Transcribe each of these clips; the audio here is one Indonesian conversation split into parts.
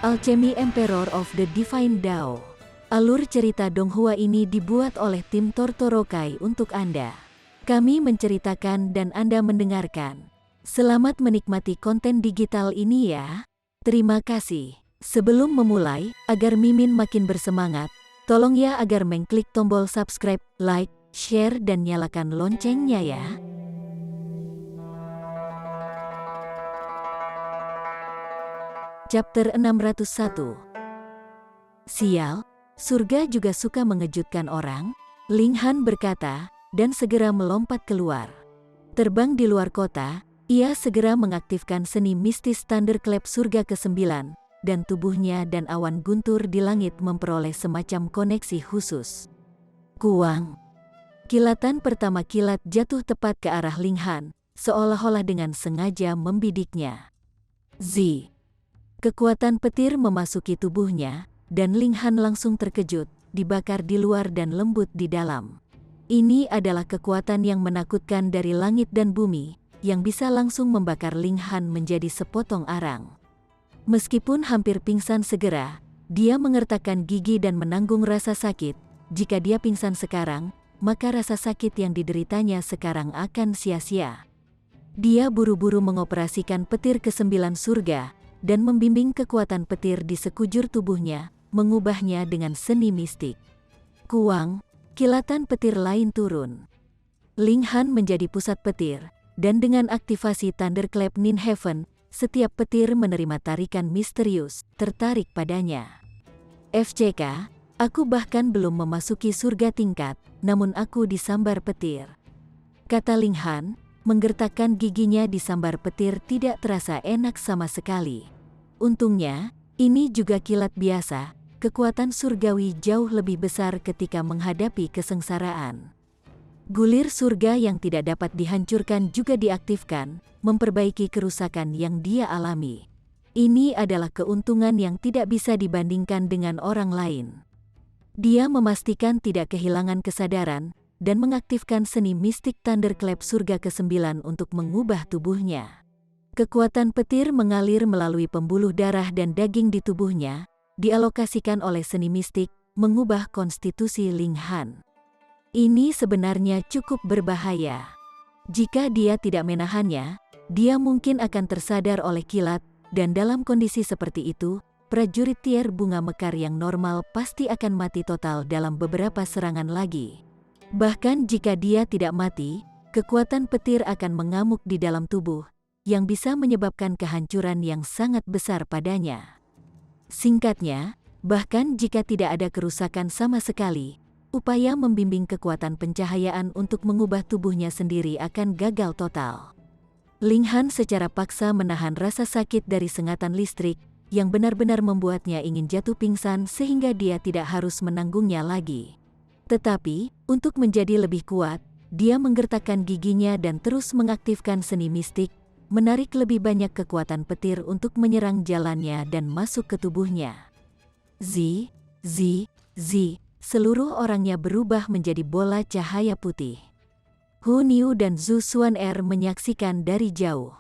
Alchemy Emperor of the Divine Dao. Alur cerita Donghua ini dibuat oleh tim Tortorokai untuk Anda. Kami menceritakan dan Anda mendengarkan. Selamat menikmati konten digital ini ya. Terima kasih. Sebelum memulai, agar Mimin makin bersemangat, tolong ya agar mengklik tombol subscribe, like, share dan nyalakan loncengnya ya. Chapter 601. Sial, surga juga suka mengejutkan orang, Ling Han berkata, dan segera melompat keluar. Terbang di luar kota, ia segera mengaktifkan seni mistis Thunderclap surga ke-9, dan tubuhnya dan awan guntur di langit memperoleh semacam koneksi khusus. Kuang. Kilatan pertama kilat jatuh tepat ke arah Ling Han, seolah-olah dengan sengaja membidiknya. Z. Kekuatan petir memasuki tubuhnya, dan Ling Han langsung terkejut, dibakar di luar dan lembut di dalam. Ini adalah kekuatan yang menakutkan dari langit dan bumi, yang bisa langsung membakar Ling Han menjadi sepotong arang. Meskipun hampir pingsan segera, dia mengertakkan gigi dan menanggung rasa sakit. Jika dia pingsan sekarang, maka rasa sakit yang dideritanya sekarang akan sia-sia. Dia buru-buru mengoperasikan petir ke-9 surga, dan membimbing kekuatan petir di sekujur tubuhnya, mengubahnya dengan seni mistik. Kuang, kilatan petir lain turun. Ling Han menjadi pusat petir, dan dengan aktivasi Thunderclap Nin Heaven, setiap petir menerima tarikan misterius, tertarik padanya. FCK, aku bahkan belum memasuki surga tingkat, namun aku disambar petir. Kata Ling Han, menggertakkan giginya disambar petir tidak terasa enak sama sekali. Untungnya, ini juga kilat biasa, kekuatan surgawi jauh lebih besar ketika menghadapi kesengsaraan. Gulir surga yang tidak dapat dihancurkan juga diaktifkan, memperbaiki kerusakan yang dia alami. Ini adalah keuntungan yang tidak bisa dibandingkan dengan orang lain. Dia memastikan tidak kehilangan kesadaran, dan mengaktifkan seni mistik Thunderclap surga ke-9 untuk mengubah tubuhnya. Kekuatan petir mengalir melalui pembuluh darah dan daging di tubuhnya, dialokasikan oleh seni mistik, mengubah konstitusi Ling Han. Ini sebenarnya cukup berbahaya. Jika dia tidak menahannya, dia mungkin akan tersadar oleh kilat, dan dalam kondisi seperti itu, prajurit tier bunga mekar yang normal pasti akan mati total dalam beberapa serangan lagi. Bahkan jika dia tidak mati, kekuatan petir akan mengamuk di dalam tubuh, yang bisa menyebabkan kehancuran yang sangat besar padanya. Singkatnya, bahkan jika tidak ada kerusakan sama sekali, upaya membimbing kekuatan pencahayaan untuk mengubah tubuhnya sendiri akan gagal total. Ling Han secara paksa menahan rasa sakit dari sengatan listrik, yang benar-benar membuatnya ingin jatuh pingsan sehingga dia tidak harus menanggungnya lagi. Tetapi, untuk menjadi lebih kuat, dia menggertakkan giginya dan terus mengaktifkan seni mistik, menarik lebih banyak kekuatan petir untuk menyerang jalannya dan masuk ke tubuhnya. Z, seluruh orangnya berubah menjadi bola cahaya putih. Hu Niu dan Zhu Xuan'er menyaksikan dari jauh.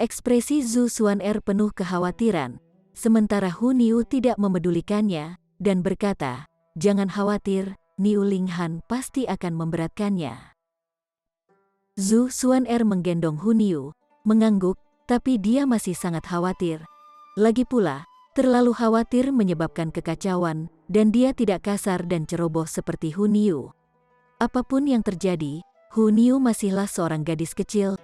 Ekspresi Zhu Xuan'er penuh kekhawatiran, sementara Hu Niu tidak memedulikannya, dan berkata, "Jangan khawatir, Niu Ling Han pasti akan memberatkannya." Zhu Xuan'er menggendong Hu Niu, mengangguk, tapi dia masih sangat khawatir. Lagi pula, terlalu khawatir menyebabkan kekacauan, dan dia tidak kasar dan ceroboh seperti Hu Niu. Apapun yang terjadi, Hu Niu masihlah seorang gadis kecil.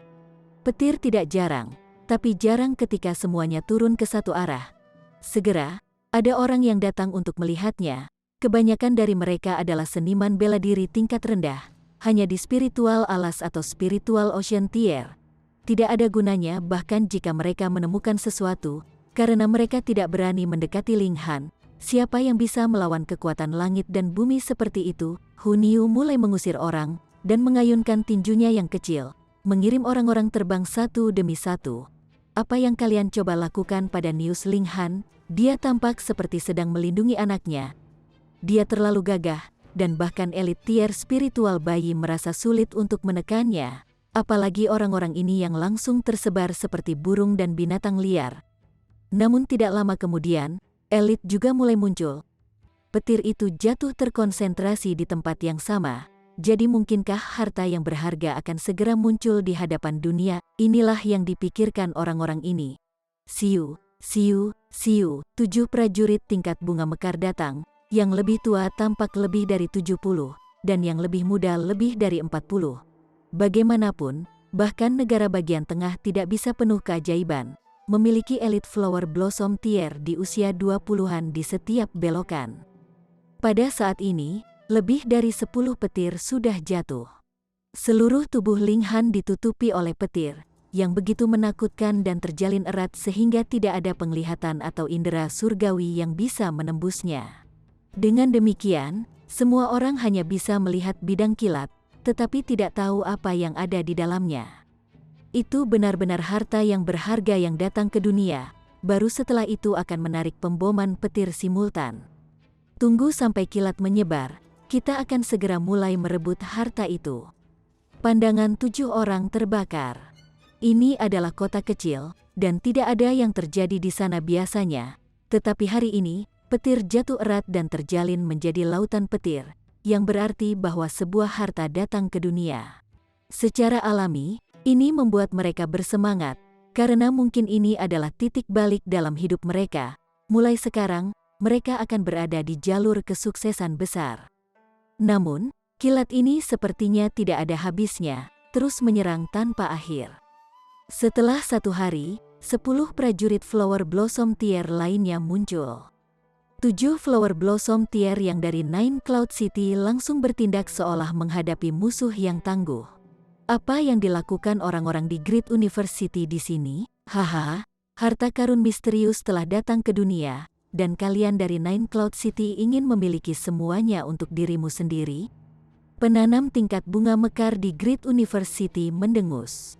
Petir tidak jarang, tapi jarang ketika semuanya turun ke satu arah. Segera, ada orang yang datang untuk melihatnya. Kebanyakan dari mereka adalah seniman bela diri tingkat rendah, hanya di spiritual alas atau spiritual ocean tier. Tidak ada gunanya bahkan jika mereka menemukan sesuatu, karena mereka tidak berani mendekati Ling Han. Siapa yang bisa melawan kekuatan langit dan bumi seperti itu? Hu Niu mulai mengusir orang, dan mengayunkan tinjunya yang kecil, mengirim orang-orang terbang satu demi satu. Apa yang kalian coba lakukan pada Nius Ling Han? Dia tampak seperti sedang melindungi anaknya. Dia terlalu gagah, dan bahkan elit tier spiritual bayi merasa sulit untuk menekannya. Apalagi orang-orang ini yang langsung tersebar seperti burung dan binatang liar. Namun tidak lama kemudian, elit juga mulai muncul. Petir itu jatuh terkonsentrasi di tempat yang sama. Jadi mungkinkah harta yang berharga akan segera muncul di hadapan dunia? Inilah yang dipikirkan orang-orang ini. Siu, siu, siu, 7 prajurit tingkat bunga mekar datang. Yang lebih tua tampak lebih dari 70, dan yang lebih muda lebih dari 40. Bagaimanapun, bahkan negara bagian tengah tidak bisa penuh keajaiban. Memiliki elit flower blossom tier di usia 20-an di setiap belokan. Pada saat ini, lebih dari 10 petir sudah jatuh. Seluruh tubuh Ling Han ditutupi oleh petir, yang begitu menakutkan dan terjalin erat sehingga tidak ada penglihatan atau indera surgawi yang bisa menembusnya. Dengan demikian, semua orang hanya bisa melihat bidang kilat, tetapi tidak tahu apa yang ada di dalamnya. Itu benar-benar harta yang berharga yang datang ke dunia, baru setelah itu akan menarik pemboman petir simultan. Tunggu sampai kilat menyebar, kita akan segera mulai merebut harta itu. Pandangan 7 orang terbakar. Ini adalah kota kecil, dan tidak ada yang terjadi di sana biasanya. Tetapi hari ini, petir jatuh erat dan terjalin menjadi lautan petir, yang berarti bahwa sebuah harta datang ke dunia. Secara alami, ini membuat mereka bersemangat, karena mungkin ini adalah titik balik dalam hidup mereka. Mulai sekarang, mereka akan berada di jalur kesuksesan besar. Namun, kilat ini sepertinya tidak ada habisnya, terus menyerang tanpa akhir. Setelah 1 hari, 10 prajurit Flower Blossom Tier lainnya muncul. 7 Flower Blossom Tier yang dari Nine Cloud City langsung bertindak seolah menghadapi musuh yang tangguh. Apa yang dilakukan orang-orang di Great University di sini? Haha, harta karun misterius telah datang ke dunia, dan kalian dari Nine Cloud City ingin memiliki semuanya untuk dirimu sendiri? Penanam tingkat bunga mekar di Great University mendengus.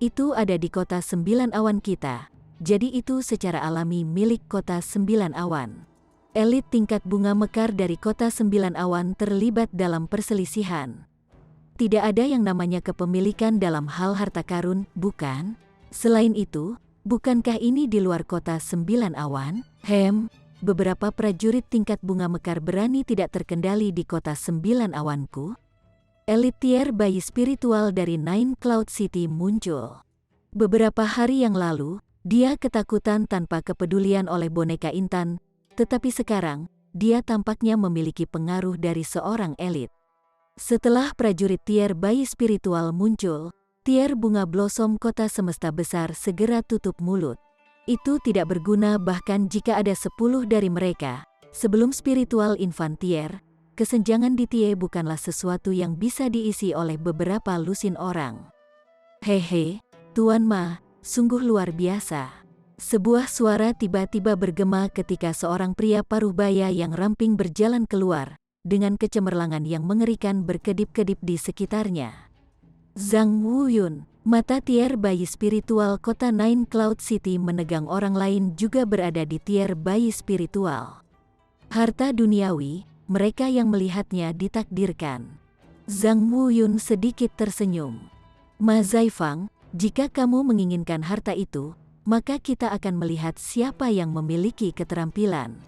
Itu ada di kota 9 awan kita, jadi itu secara alami milik kota 9 awan. Elit tingkat bunga mekar dari kota 9 awan terlibat dalam perselisihan. Tidak ada yang namanya kepemilikan dalam hal harta karun, bukan? Selain itu, bukankah ini di luar kota 9 awan? Beberapa prajurit tingkat bunga mekar berani tidak terkendali di kota 9 awanku. Elit tier bayi spiritual dari Nine Cloud City muncul. Beberapa hari yang lalu, dia ketakutan tanpa kepedulian oleh boneka Intan, tetapi sekarang, dia tampaknya memiliki pengaruh dari seorang elit. Setelah prajurit tier bayi spiritual muncul, tier bunga blossom kota semesta besar segera tutup mulut. Itu tidak berguna bahkan jika ada 10 dari mereka. Sebelum spiritual infant tier, kesenjangan di tie bukanlah sesuatu yang bisa diisi oleh beberapa lusin orang. Hehe, Tuan Ma, sungguh luar biasa. Sebuah suara tiba-tiba bergema ketika seorang pria paruh baya yang ramping berjalan keluar, dengan kecemerlangan yang mengerikan berkedip-kedip di sekitarnya. Zhang Wuyun, mata tier bayi spiritual kota Nine Cloud City menegang orang lain juga berada di tier bayi spiritual. Harta duniawi, mereka yang melihatnya ditakdirkan. Zhang Wuyun sedikit tersenyum. Ma Zaifang, jika kamu menginginkan harta itu, maka kita akan melihat siapa yang memiliki keterampilan.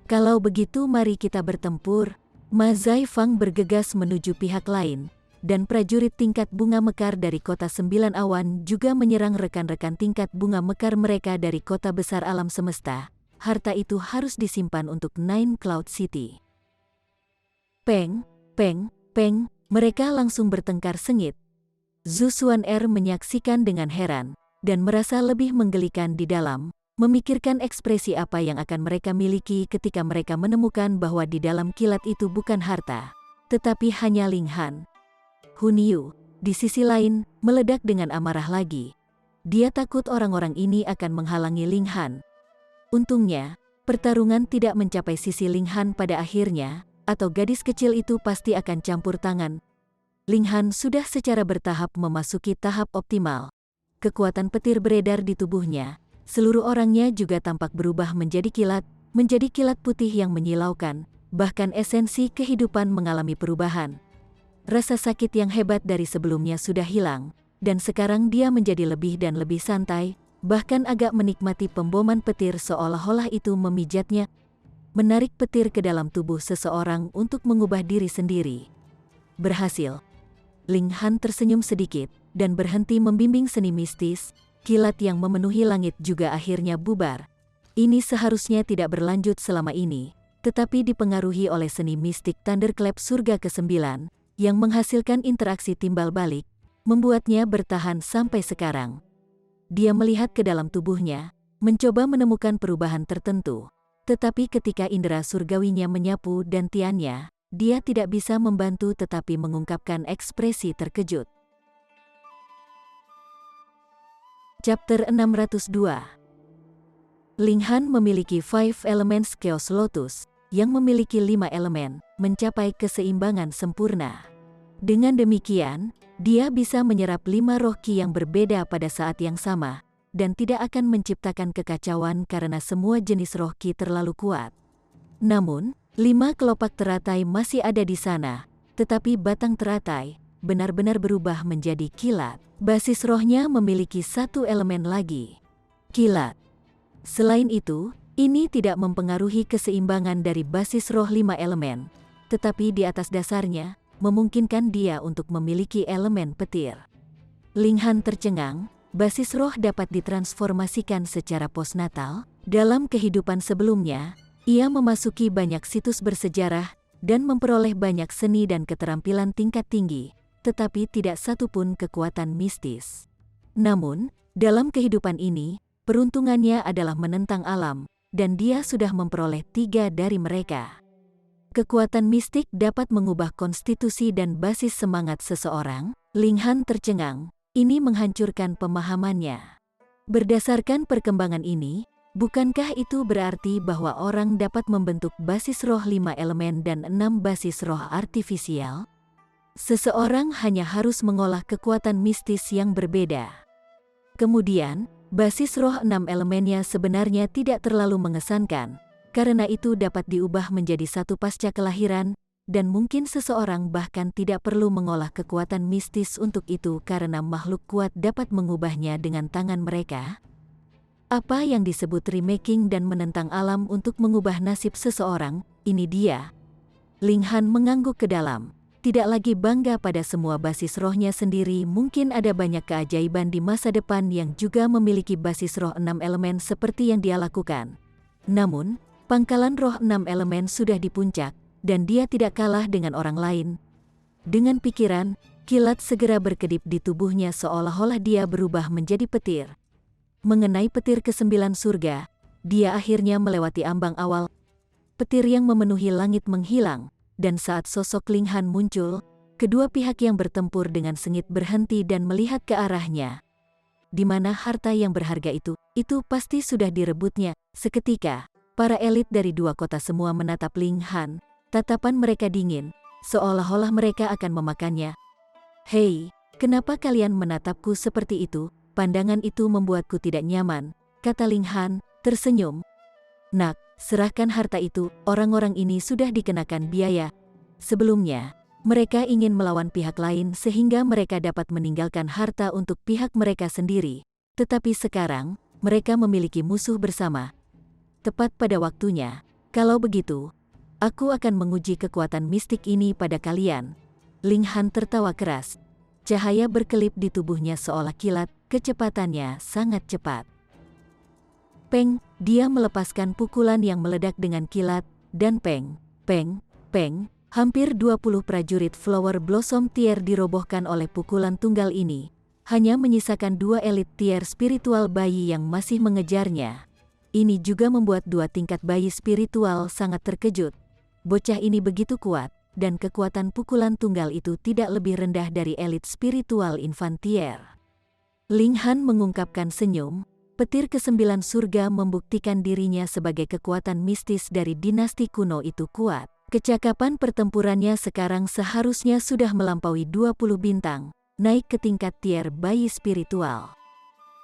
Kalau begitu mari kita bertempur. Ma Zaifang bergegas menuju pihak lain, dan prajurit tingkat bunga mekar dari kota 9 awan juga menyerang rekan-rekan tingkat bunga mekar mereka dari kota besar alam semesta. Harta itu harus disimpan untuk Nine Cloud City. Peng, peng, peng, mereka langsung bertengkar sengit. Zhu Xuan menyaksikan dengan heran, dan merasa lebih menggelikan di dalam, memikirkan ekspresi apa yang akan mereka miliki ketika mereka menemukan bahwa di dalam kilat itu bukan harta, tetapi hanya Ling Han. Hun Yu, di sisi lain, meledak dengan amarah lagi. Dia takut orang-orang ini akan menghalangi Ling Han. Untungnya, pertarungan tidak mencapai sisi Ling Han pada akhirnya, atau gadis kecil itu pasti akan campur tangan. Ling Han sudah secara bertahap memasuki tahap optimal. Kekuatan petir beredar di tubuhnya. Seluruh orangnya juga tampak berubah menjadi kilat putih yang menyilaukan, bahkan esensi kehidupan mengalami perubahan. Rasa sakit yang hebat dari sebelumnya sudah hilang, dan sekarang dia menjadi lebih dan lebih santai, bahkan agak menikmati pemboman petir seolah-olah itu memijatnya, menarik petir ke dalam tubuh seseorang untuk mengubah diri sendiri. Berhasil. Ling Han tersenyum sedikit dan berhenti membimbing seni mistis. Kilat yang memenuhi langit juga akhirnya bubar. Ini seharusnya tidak berlanjut selama ini, tetapi dipengaruhi oleh seni mistik Thunderclap surga ke-9, yang menghasilkan interaksi timbal balik, membuatnya bertahan sampai sekarang. Dia melihat ke dalam tubuhnya, mencoba menemukan perubahan tertentu, tetapi ketika indera surgawinya menyapu dantiannya, dia tidak bisa membantu tetapi mengungkapkan ekspresi terkejut. Chapter 602. Ling Han memiliki Five Elements Chaos Lotus, yang memiliki 5 elemen, mencapai keseimbangan sempurna. Dengan demikian, dia bisa menyerap 5 roh ki yang berbeda pada saat yang sama, dan tidak akan menciptakan kekacauan karena semua jenis roh ki terlalu kuat. Namun, 5 kelopak teratai masih ada di sana, tetapi batang teratai benar-benar berubah menjadi kilat. Basis rohnya memiliki 1 elemen lagi, kilat. Selain itu, ini tidak mempengaruhi keseimbangan dari basis roh 5 elemen, tetapi di atas dasarnya, memungkinkan dia untuk memiliki elemen petir. Ling Han tercengang, basis roh dapat ditransformasikan secara postnatal. Dalam kehidupan sebelumnya, ia memasuki banyak situs bersejarah dan memperoleh banyak seni dan keterampilan tingkat tinggi, tetapi tidak satu pun kekuatan mistis. Namun, dalam kehidupan ini, peruntungannya adalah menentang alam, dan dia sudah memperoleh 3 dari mereka. Kekuatan mistik dapat mengubah konstitusi dan basis semangat seseorang. Ling Han tercengang, ini menghancurkan pemahamannya. Berdasarkan perkembangan ini, bukankah itu berarti bahwa orang dapat membentuk basis roh 5 elemen dan 6 basis roh artifisial? Seseorang hanya harus mengolah kekuatan mistis yang berbeda. Kemudian, basis roh 6 elemennya sebenarnya tidak terlalu mengesankan, karena itu dapat diubah menjadi 1 pasca kelahiran, dan mungkin seseorang bahkan tidak perlu mengolah kekuatan mistis untuk itu karena makhluk kuat dapat mengubahnya dengan tangan mereka. Apa yang disebut remaking dan menentang alam untuk mengubah nasib seseorang, ini dia. Ling Han mengangguk ke dalam. Tidak lagi bangga pada semua basis rohnya sendiri, mungkin ada banyak keajaiban di masa depan yang juga memiliki basis roh 6 elemen seperti yang dia lakukan. Namun, pangkalan roh 6 elemen sudah di puncak, dan dia tidak kalah dengan orang lain. Dengan pikiran, kilat segera berkedip di tubuhnya seolah-olah dia berubah menjadi petir. Mengenai petir ke-9 surga, dia akhirnya melewati ambang awal. Petir yang memenuhi langit menghilang. Dan saat sosok Ling Han muncul, kedua pihak yang bertempur dengan sengit berhenti dan melihat ke arahnya. Di mana harta yang berharga itu pasti sudah direbutnya. Seketika, para elit dari 2 kota semua menatap Ling Han. Tatapan mereka dingin, seolah-olah mereka akan memakannya. "Hei, kenapa kalian menatapku seperti itu?" Pandangan itu membuatku tidak nyaman, kata Ling Han, tersenyum. "Nak, serahkan harta itu, orang-orang ini sudah dikenakan biaya. Sebelumnya, mereka ingin melawan pihak lain sehingga mereka dapat meninggalkan harta untuk pihak mereka sendiri. Tetapi sekarang, mereka memiliki musuh bersama. Tepat pada waktunya. Kalau begitu, aku akan menguji kekuatan mistik ini pada kalian." Ling Han tertawa keras. Cahaya berkelip di tubuhnya seolah kilat, kecepatannya sangat cepat. Peng, dia melepaskan pukulan yang meledak dengan kilat, dan peng, peng, peng, hampir 20 prajurit Flower Blossom Tier dirobohkan oleh pukulan tunggal ini. Hanya menyisakan 2 elit tier spiritual bayi yang masih mengejarnya. Ini juga membuat 2 tingkat bayi spiritual sangat terkejut. Bocah ini begitu kuat, dan kekuatan pukulan tunggal itu tidak lebih rendah dari elit spiritual infantier. Ling Han mengungkapkan senyum. Petir ke-9 surga membuktikan dirinya sebagai kekuatan mistis dari dinasti kuno itu kuat. Kecakapan pertempurannya sekarang seharusnya sudah melampaui 20 bintang, naik ke tingkat tier bayi spiritual.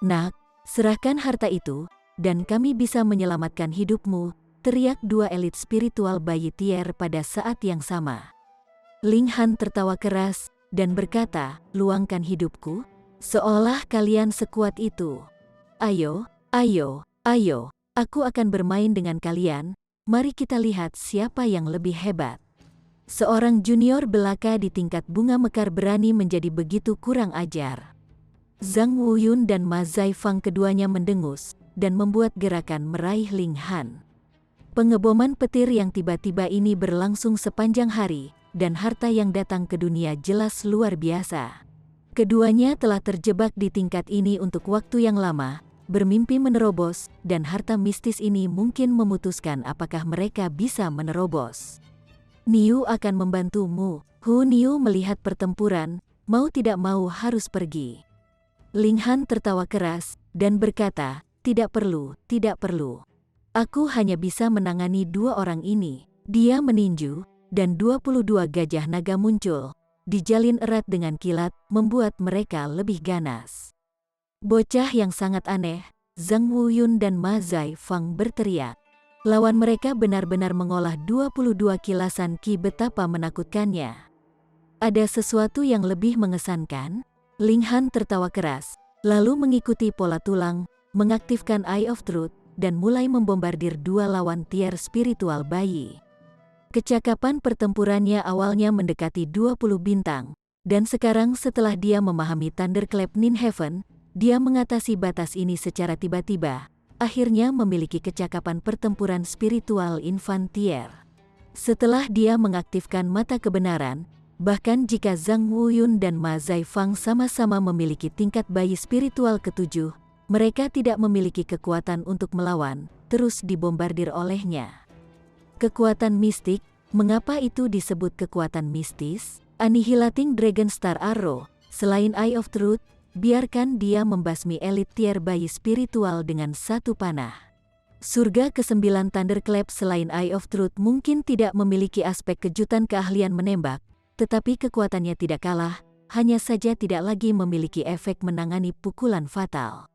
"Nak, serahkan harta itu, dan kami bisa menyelamatkan hidupmu," teriak 2 elit spiritual bayi tier pada saat yang sama. Ling Han tertawa keras, dan berkata, "Luangkan hidupku? Seolah kalian sekuat itu." Ayo, ayo, ayo, aku akan bermain dengan kalian, mari kita lihat siapa yang lebih hebat. Seorang junior belaka di tingkat bunga mekar berani menjadi begitu kurang ajar. Zhang Wuyun dan Ma Zaifang keduanya mendengus, dan membuat gerakan meraih Ling Han. Pengeboman petir yang tiba-tiba ini berlangsung sepanjang hari, dan harta yang datang ke dunia jelas luar biasa. Keduanya telah terjebak di tingkat ini untuk waktu yang lama, bermimpi menerobos, dan harta mistis ini mungkin memutuskan apakah mereka bisa menerobos. Niu akan membantumu. Hu Niu melihat pertempuran, mau tidak mau harus pergi. Ling Han tertawa keras, dan berkata, tidak perlu, tidak perlu. Aku hanya bisa menangani 2 orang ini. Dia meninju, dan 22 gajah naga muncul, dijalin erat dengan kilat, membuat mereka lebih ganas. Bocah yang sangat aneh, Zhang Wuyun dan Ma Zaifang berteriak. Lawan mereka benar-benar mengolah 22 kilasan ki betapa menakutkannya. Ada sesuatu yang lebih mengesankan? Ling Han tertawa keras, lalu mengikuti pola tulang, mengaktifkan Eye of Truth, dan mulai membombardir 2 lawan tier spiritual bayi. Kecakapan pertempurannya awalnya mendekati 20 bintang, dan sekarang setelah dia memahami Thunderclap Ninhaven, dia mengatasi batas ini secara tiba-tiba, akhirnya memiliki kecakapan pertempuran spiritual infantier. Setelah dia mengaktifkan mata kebenaran, bahkan jika Zhang Wuyun dan Ma Zaifang sama-sama memiliki tingkat bayi spiritual ke-7, mereka tidak memiliki kekuatan untuk melawan, terus dibombardir olehnya. Kekuatan mistik, mengapa itu disebut kekuatan mistis? Annihilating Dragon Star Arrow, selain Eye of Truth, biarkan dia membasmi elit tier bayi spiritual dengan 1 panah. Surga ke-9 Thunderclap selain Eye of Truth mungkin tidak memiliki aspek kejutan keahlian menembak, tetapi kekuatannya tidak kalah, hanya saja tidak lagi memiliki efek menangani pukulan fatal.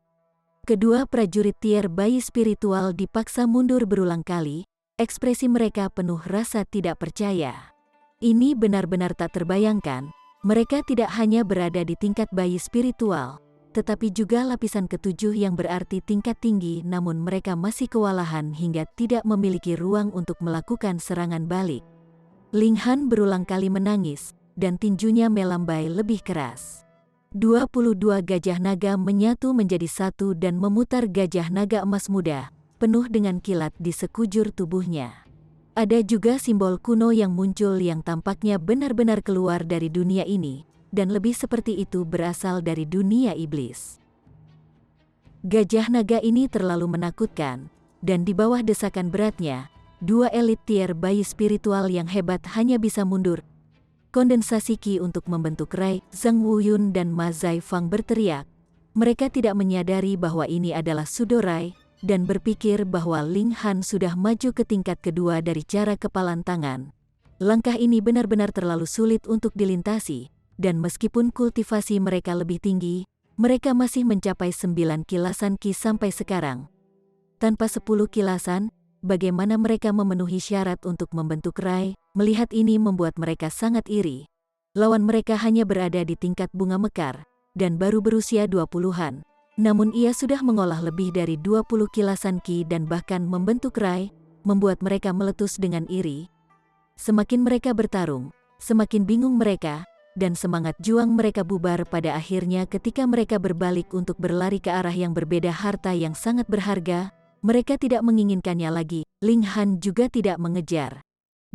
Kedua prajurit tier bayi spiritual dipaksa mundur berulang kali, ekspresi mereka penuh rasa tidak percaya. Ini benar-benar tak terbayangkan. Mereka tidak hanya berada di tingkat bayi spiritual, tetapi juga lapisan ke-7 yang berarti tingkat tinggi, namun mereka masih kewalahan hingga tidak memiliki ruang untuk melakukan serangan balik. Ling Han berulang kali menangis, dan tinjunya melambai lebih keras. 22 gajah naga menyatu menjadi satu dan memutar gajah naga emas muda, penuh dengan kilat di sekujur tubuhnya. Ada juga simbol kuno yang muncul yang tampaknya benar-benar keluar dari dunia ini, dan lebih seperti itu berasal dari dunia iblis. Gajah naga ini terlalu menakutkan, dan di bawah desakan beratnya, 2 elit tier bayi spiritual yang hebat hanya bisa mundur. Kondensasi ki untuk membentuk Rai, Zhang Wuyun dan Ma Zaifang berteriak. Mereka tidak menyadari bahwa ini adalah Sudo Rai, dan berpikir bahwa Ling Han sudah maju ke tingkat kedua dari cara kepalan tangan. Langkah ini benar-benar terlalu sulit untuk dilintasi, dan meskipun kultivasi mereka lebih tinggi, mereka masih mencapai 9 kilasan ki sampai sekarang. Tanpa 10 kilasan, bagaimana mereka memenuhi syarat untuk membentuk Rai? Melihat ini membuat mereka sangat iri. Lawan mereka hanya berada di tingkat bunga mekar, dan baru berusia 20-an. Namun ia sudah mengolah lebih dari 20 kilasan ki dan bahkan membentuk Rai, membuat mereka meletus dengan iri. Semakin mereka bertarung, semakin bingung mereka, dan semangat juang mereka bubar pada akhirnya ketika mereka berbalik untuk berlari ke arah yang berbeda. Harta yang sangat berharga, mereka tidak menginginkannya lagi. Ling Han juga tidak mengejar.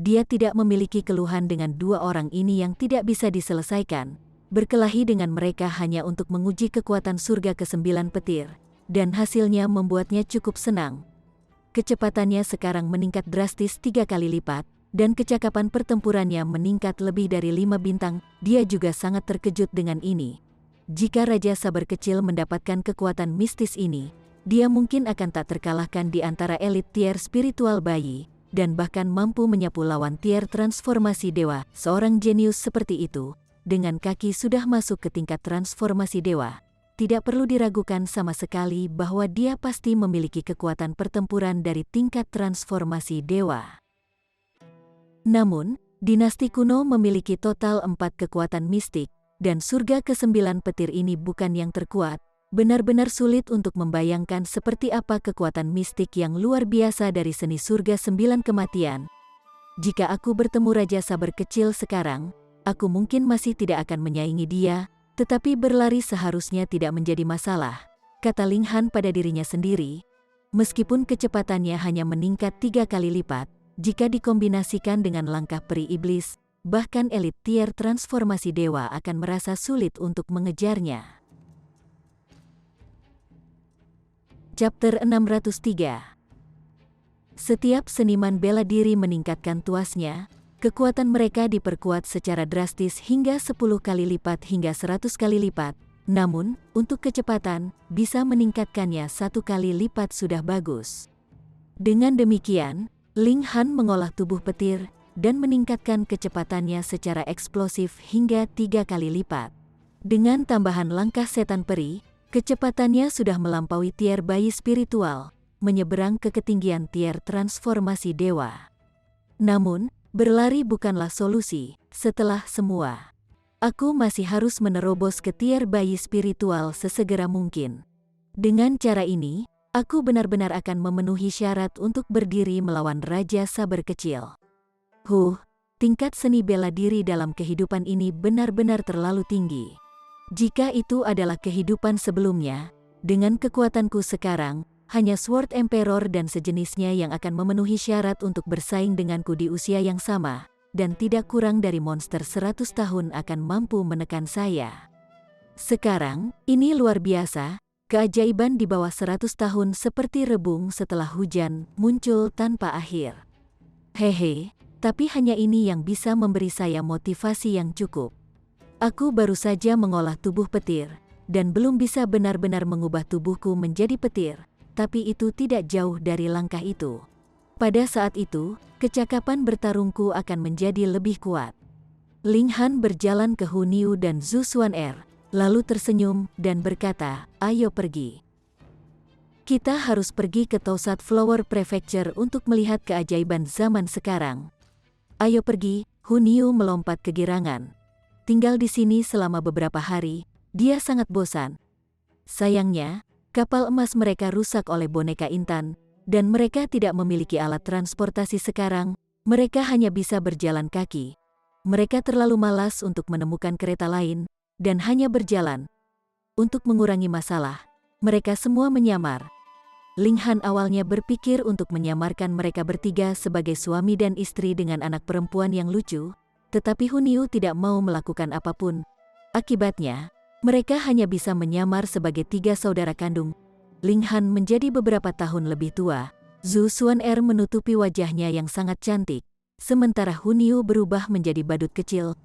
Dia tidak memiliki keluhan dengan 2 orang ini yang tidak bisa diselesaikan. Berkelahi dengan mereka hanya untuk menguji kekuatan surga ke-9 petir, dan hasilnya membuatnya cukup senang. Kecepatannya sekarang meningkat drastis 3 kali lipat, dan kecakapan pertempurannya meningkat lebih dari 5 bintang. Dia juga sangat terkejut dengan ini. Jika Raja Sabar Kecil mendapatkan kekuatan mistis ini, dia mungkin akan tak terkalahkan di antara elit tier spiritual bayi, dan bahkan mampu menyapu lawan tier transformasi dewa. Seorang jenius seperti itu, dengan kaki sudah masuk ke tingkat transformasi dewa, tidak perlu diragukan sama sekali bahwa dia pasti memiliki kekuatan pertempuran dari tingkat transformasi dewa. Namun, dinasti kuno memiliki total 4 kekuatan mistik, dan surga ke-9 petir ini bukan yang terkuat. Benar-benar sulit untuk membayangkan seperti apa kekuatan mistik yang luar biasa dari seni surga 9 kematian. Jika aku bertemu Raja Sabar kecil sekarang, aku mungkin masih tidak akan menyaingi dia, tetapi berlari seharusnya tidak menjadi masalah, kata Ling Han pada dirinya sendiri. Meskipun kecepatannya hanya meningkat 3 kali lipat, jika dikombinasikan dengan langkah peri iblis, bahkan elit tier transformasi dewa akan merasa sulit untuk mengejarnya. Chapter 603. Setiap seniman bela diri meningkatkan tuasnya, kekuatan mereka diperkuat secara drastis hingga 10 kali lipat hingga 100 kali lipat. Namun, untuk kecepatan, bisa meningkatkannya 1 kali lipat sudah bagus. Dengan demikian, Ling Han mengolah tubuh petir dan meningkatkan kecepatannya secara eksplosif hingga 3 kali lipat. Dengan tambahan langkah setan peri, kecepatannya sudah melampaui tier bayi spiritual, menyeberang ke ketinggian tier transformasi dewa. Namun, berlari bukanlah solusi. Setelah semua, aku masih harus menerobos ke tier bayi spiritual sesegera mungkin. Dengan cara ini, aku benar-benar akan memenuhi syarat untuk berdiri melawan Raja Sabar kecil. Tingkat seni bela diri dalam kehidupan ini benar-benar terlalu tinggi. Jika itu adalah kehidupan sebelumnya, dengan kekuatanku sekarang, hanya Sword Emperor dan sejenisnya yang akan memenuhi syarat untuk bersaing denganku di usia yang sama, dan tidak kurang dari monster 100 tahun akan mampu menekan saya. Sekarang, ini luar biasa, keajaiban di bawah 100 tahun seperti rebung setelah hujan, muncul tanpa akhir. Hehe, tapi hanya ini yang bisa memberi saya motivasi yang cukup. Aku baru saja mengolah tubuh petir, dan belum bisa benar-benar mengubah tubuhku menjadi petir, tapi itu tidak jauh dari langkah itu. Pada saat itu, kecakapan bertarungku akan menjadi lebih kuat. Ling Han berjalan ke Hu Niu dan Zhu Xuan'er, lalu tersenyum dan berkata, "Ayo pergi. Kita harus pergi ke Toussaint Flower Prefecture untuk melihat keajaiban zaman sekarang." "Ayo pergi," Hu Niu melompat kegirangan. Tinggal di sini selama beberapa hari, dia sangat bosan. Sayangnya, kapal emas mereka rusak oleh boneka intan, dan mereka tidak memiliki alat transportasi sekarang, mereka hanya bisa berjalan kaki. Mereka terlalu malas untuk menemukan kereta lain, dan hanya berjalan. Untuk mengurangi masalah, mereka semua menyamar. Ling Han awalnya berpikir untuk menyamarkan mereka bertiga sebagai suami dan istri dengan anak perempuan yang lucu, tetapi Hu Niu tidak mau melakukan apapun. Akibatnya, mereka hanya bisa menyamar sebagai 3 saudara kandung. Ling Han menjadi beberapa tahun lebih tua. Zhu Xuan'er menutupi wajahnya yang sangat cantik, sementara Hu Niu berubah menjadi badut kecil.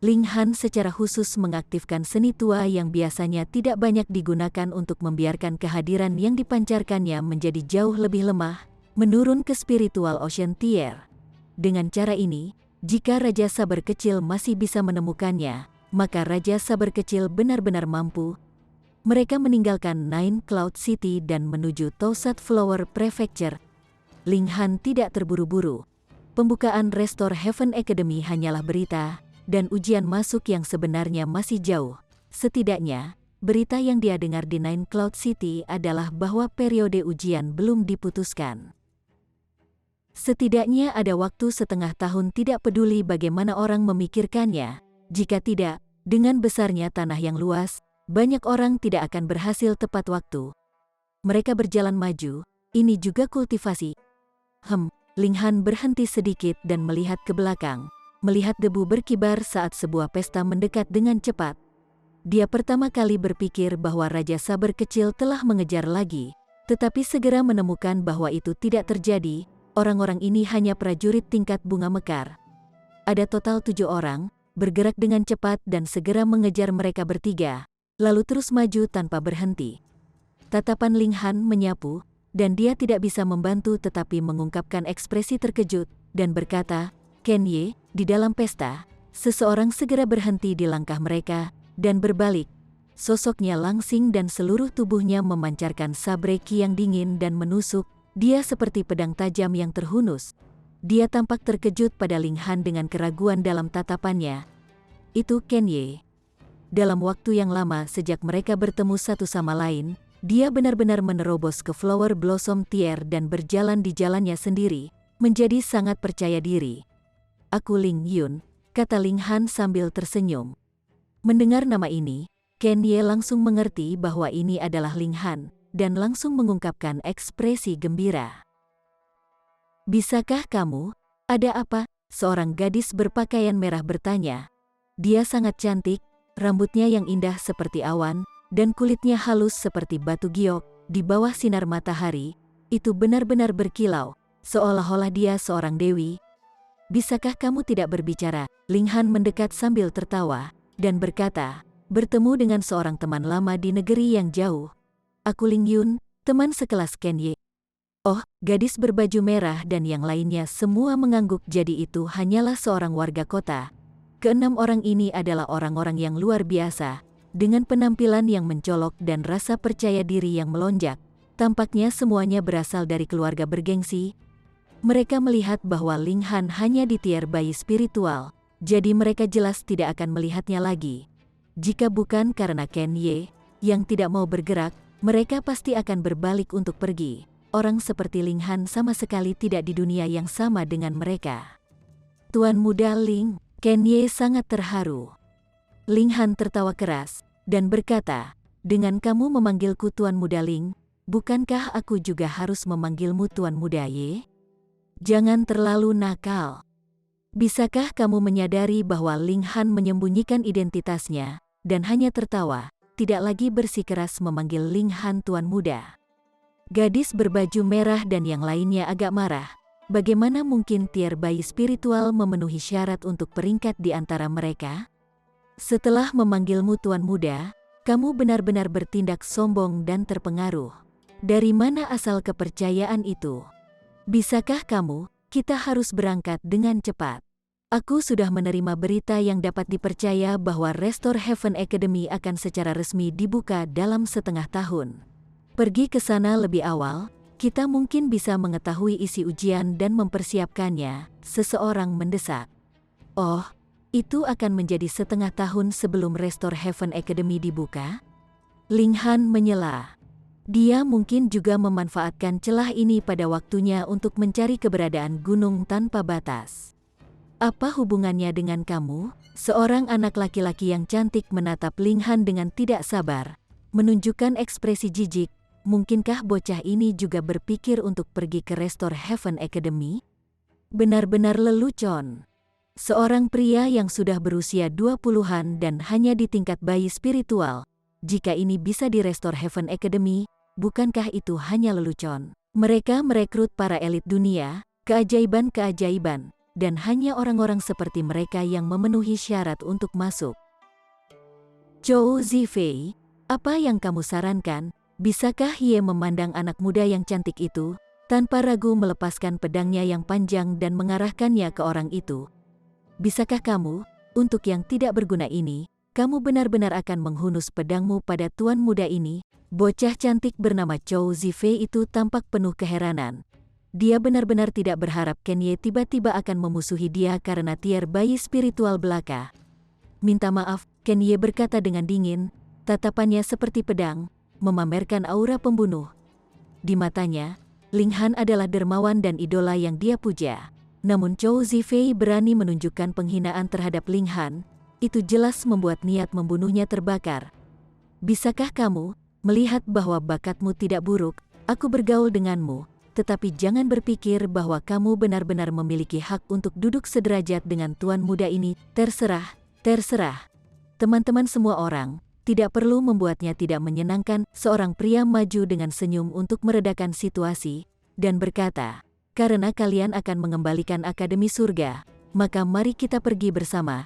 Ling Han secara khusus mengaktifkan seni tua yang biasanya tidak banyak digunakan untuk membiarkan kehadiran yang dipancarkannya menjadi jauh lebih lemah, menurun ke spiritual ocean tier. Dengan cara ini, jika Raja Sabar kecil masih bisa menemukannya, maka Raja Sabar kecil benar-benar mampu. Mereka meninggalkan Nine Cloud City dan menuju Toussaint Flower Prefecture. Ling Han tidak terburu-buru. Pembukaan Restore Heaven Academy hanyalah berita, dan ujian masuk yang sebenarnya masih jauh. Setidaknya, berita yang dia dengar di Nine Cloud City adalah bahwa periode ujian belum diputuskan. Setidaknya ada waktu setengah tahun, tidak peduli bagaimana orang memikirkannya. Jika tidak, dengan besarnya tanah yang luas, banyak orang tidak akan berhasil tepat waktu. Mereka berjalan maju, ini juga kultivasi. Ling Han berhenti sedikit dan melihat ke belakang, melihat debu berkibar saat sebuah pesta mendekat dengan cepat. Dia pertama kali berpikir bahwa Raja Sabar kecil telah mengejar lagi, tetapi segera menemukan bahwa itu tidak terjadi. Orang-orang ini hanya prajurit tingkat bunga mekar. Ada total 7 orang, bergerak dengan cepat dan segera mengejar mereka bertiga, lalu terus maju tanpa berhenti. Tatapan Ling Han menyapu, dan dia tidak bisa membantu tetapi mengungkapkan ekspresi terkejut, dan berkata, "Ken Ye." Di dalam pesta, seseorang segera berhenti di langkah mereka, dan berbalik. Sosoknya langsing dan seluruh tubuhnya memancarkan sabre ki yang dingin dan menusuk. Dia seperti pedang tajam yang terhunus. Dia tampak terkejut pada Ling Han dengan keraguan dalam tatapannya. "Itu Ken Ye." dalam waktu yang lama sejak mereka bertemu satu sama lain, dia benar-benar menerobos ke Flower Blossom Tier dan berjalan di jalannya sendiri, menjadi sangat percaya diri. "Aku Ling Yun," kata Ling Han sambil tersenyum. Mendengar nama ini, Ken Ye langsung mengerti bahwa ini adalah Ling Han, dan langsung mengungkapkan ekspresi gembira. "Bisakah kamu? Ada apa?" Seorang gadis berpakaian merah bertanya. Dia sangat cantik, rambutnya yang indah seperti awan, dan kulitnya halus seperti batu giok, di bawah sinar matahari, itu benar-benar berkilau, seolah-olah dia seorang dewi. "Bisakah kamu tidak berbicara?" Ling Han mendekat sambil tertawa, dan berkata, "Bertemu dengan seorang teman lama di negeri yang jauh. Aku Ling Yun, teman sekelas Ken Ye." Oh, gadis berbaju merah dan yang lainnya semua mengangguk, jadi itu hanyalah seorang warga kota. Keenam orang ini adalah orang-orang yang luar biasa, dengan penampilan yang mencolok dan rasa percaya diri yang melonjak. Tampaknya semuanya berasal dari keluarga bergengsi. Mereka melihat bahwa Ling Han hanya di tier bayi spiritual, jadi mereka jelas tidak akan melihatnya lagi. Jika bukan karena Ken Ye, yang tidak mau bergerak, mereka pasti akan berbalik untuk pergi. Orang seperti Ling Han sama sekali tidak di dunia yang sama dengan mereka. "Tuan Muda Ling," Ken Ye sangat terharu. Ling Han tertawa keras, dan berkata, "Dengan kamu memanggilku Tuan Muda Ling, bukankah aku juga harus memanggilmu Tuan Muda Ye? Jangan terlalu nakal. Bisakah kamu menyadari bahwa Ling Han menyembunyikan identitasnya, dan hanya tertawa, tidak lagi bersikeras memanggil Ling Han Tuan Muda?" Gadis berbaju merah dan yang lainnya agak marah. Bagaimana mungkin tier bayi spiritual memenuhi syarat untuk peringkat di antara mereka? "Setelah memanggilmu Tuan Muda, kamu benar-benar bertindak sombong dan terpengaruh. Dari mana asal kepercayaan itu? Bisakah kamu, kita harus berangkat dengan cepat. Aku sudah menerima berita yang dapat dipercaya bahwa Restore Heaven Academy akan secara resmi dibuka dalam setengah tahun. Pergi ke sana lebih awal, kita mungkin bisa mengetahui isi ujian dan mempersiapkannya," seseorang mendesak. "Oh, itu akan menjadi setengah tahun sebelum Restore Heaven Academy dibuka?" Ling Han menyela. Dia mungkin juga memanfaatkan celah ini pada waktunya untuk mencari keberadaan gunung tanpa batas. "Apa hubungannya dengan kamu?" Seorang anak laki-laki yang cantik menatap Ling Han dengan tidak sabar, menunjukkan ekspresi jijik. Mungkinkah bocah ini juga berpikir untuk pergi ke Restore Heaven Academy? Benar-benar lelucon. Seorang pria yang sudah berusia 20-an dan hanya di tingkat bayi spiritual, jika ini bisa di Restore Heaven Academy, bukankah itu hanya lelucon? Mereka merekrut para elit dunia, keajaiban-keajaiban, dan hanya orang-orang seperti mereka yang memenuhi syarat untuk masuk. "Zhou Zifei, apa yang kamu sarankan?" Bisakah Ye memandang anak muda yang cantik itu, tanpa ragu melepaskan pedangnya yang panjang dan mengarahkannya ke orang itu? "Bisakah kamu, untuk yang tidak berguna ini, kamu benar-benar akan menghunus pedangmu pada tuan muda ini?" Bocah cantik bernama Zhou Zifei itu tampak penuh keheranan. Dia benar-benar tidak berharap Ken Ye tiba-tiba akan memusuhi dia karena tier bayi spiritual belaka. "Minta maaf," Ken Ye berkata dengan dingin, tatapannya seperti pedang, memamerkan aura pembunuh. Di matanya, Ling Han adalah dermawan dan idola yang dia puja. Namun Zhou Zifei berani menunjukkan penghinaan terhadap Ling Han, itu jelas membuat niat membunuhnya terbakar. "Bisakah kamu melihat bahwa bakatmu tidak buruk? Aku bergaul denganmu, tetapi jangan berpikir bahwa kamu benar-benar memiliki hak untuk duduk sederajat dengan tuan muda ini." Terserah, terserah. Teman-teman semua orang, tidak perlu membuatnya tidak menyenangkan. Seorang pria maju dengan senyum untuk meredakan situasi, dan berkata, "Karena kalian akan mengembalikan Akademi Surga, maka mari kita pergi bersama."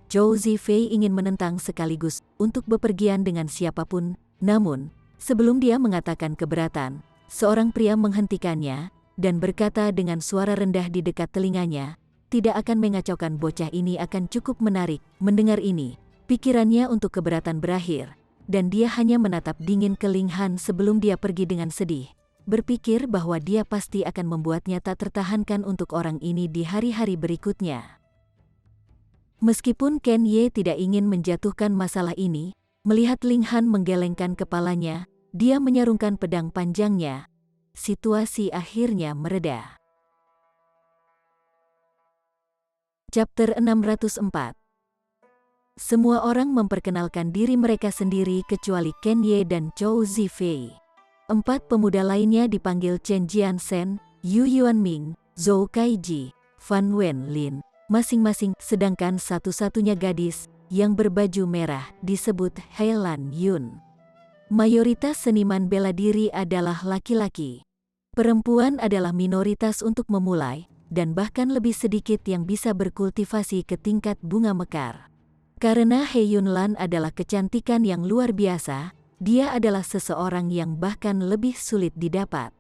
Zhou Zifei ingin menentang sekaligus untuk bepergian dengan siapapun, namun, sebelum dia mengatakan keberatan, seorang pria menghentikannya, dan berkata dengan suara rendah di dekat telinganya, "Tidak akan mengacaukan, bocah ini akan cukup menarik." Mendengar ini, pikirannya untuk keberatan berakhir, dan dia hanya menatap dingin ke Ling Han sebelum dia pergi dengan sedih, berpikir bahwa dia pasti akan membuatnya tak tertahankan untuk orang ini di hari-hari berikutnya. Meskipun Ken Ye tidak ingin menjatuhkan masalah ini, melihat Ling Han menggelengkan kepalanya, dia menyarungkan pedang panjangnya. Situasi akhirnya mereda. Chapter 604. Semua orang memperkenalkan diri mereka sendiri kecuali Ken Ye dan Zhou Zifei. 4 pemuda lainnya dipanggil Chen Jiansen, Yu Yuanming, Zhou Kaiji, Fan Wenlin, masing-masing, sedangkan satu-satunya gadis yang berbaju merah disebut Heilan Yun. Mayoritas seniman bela diri adalah laki-laki. Perempuan adalah minoritas untuk memulai, dan bahkan lebih sedikit yang bisa berkultivasi ke tingkat bunga mekar. Karena He Yunlan adalah kecantikan yang luar biasa, dia adalah seseorang yang bahkan lebih sulit didapat.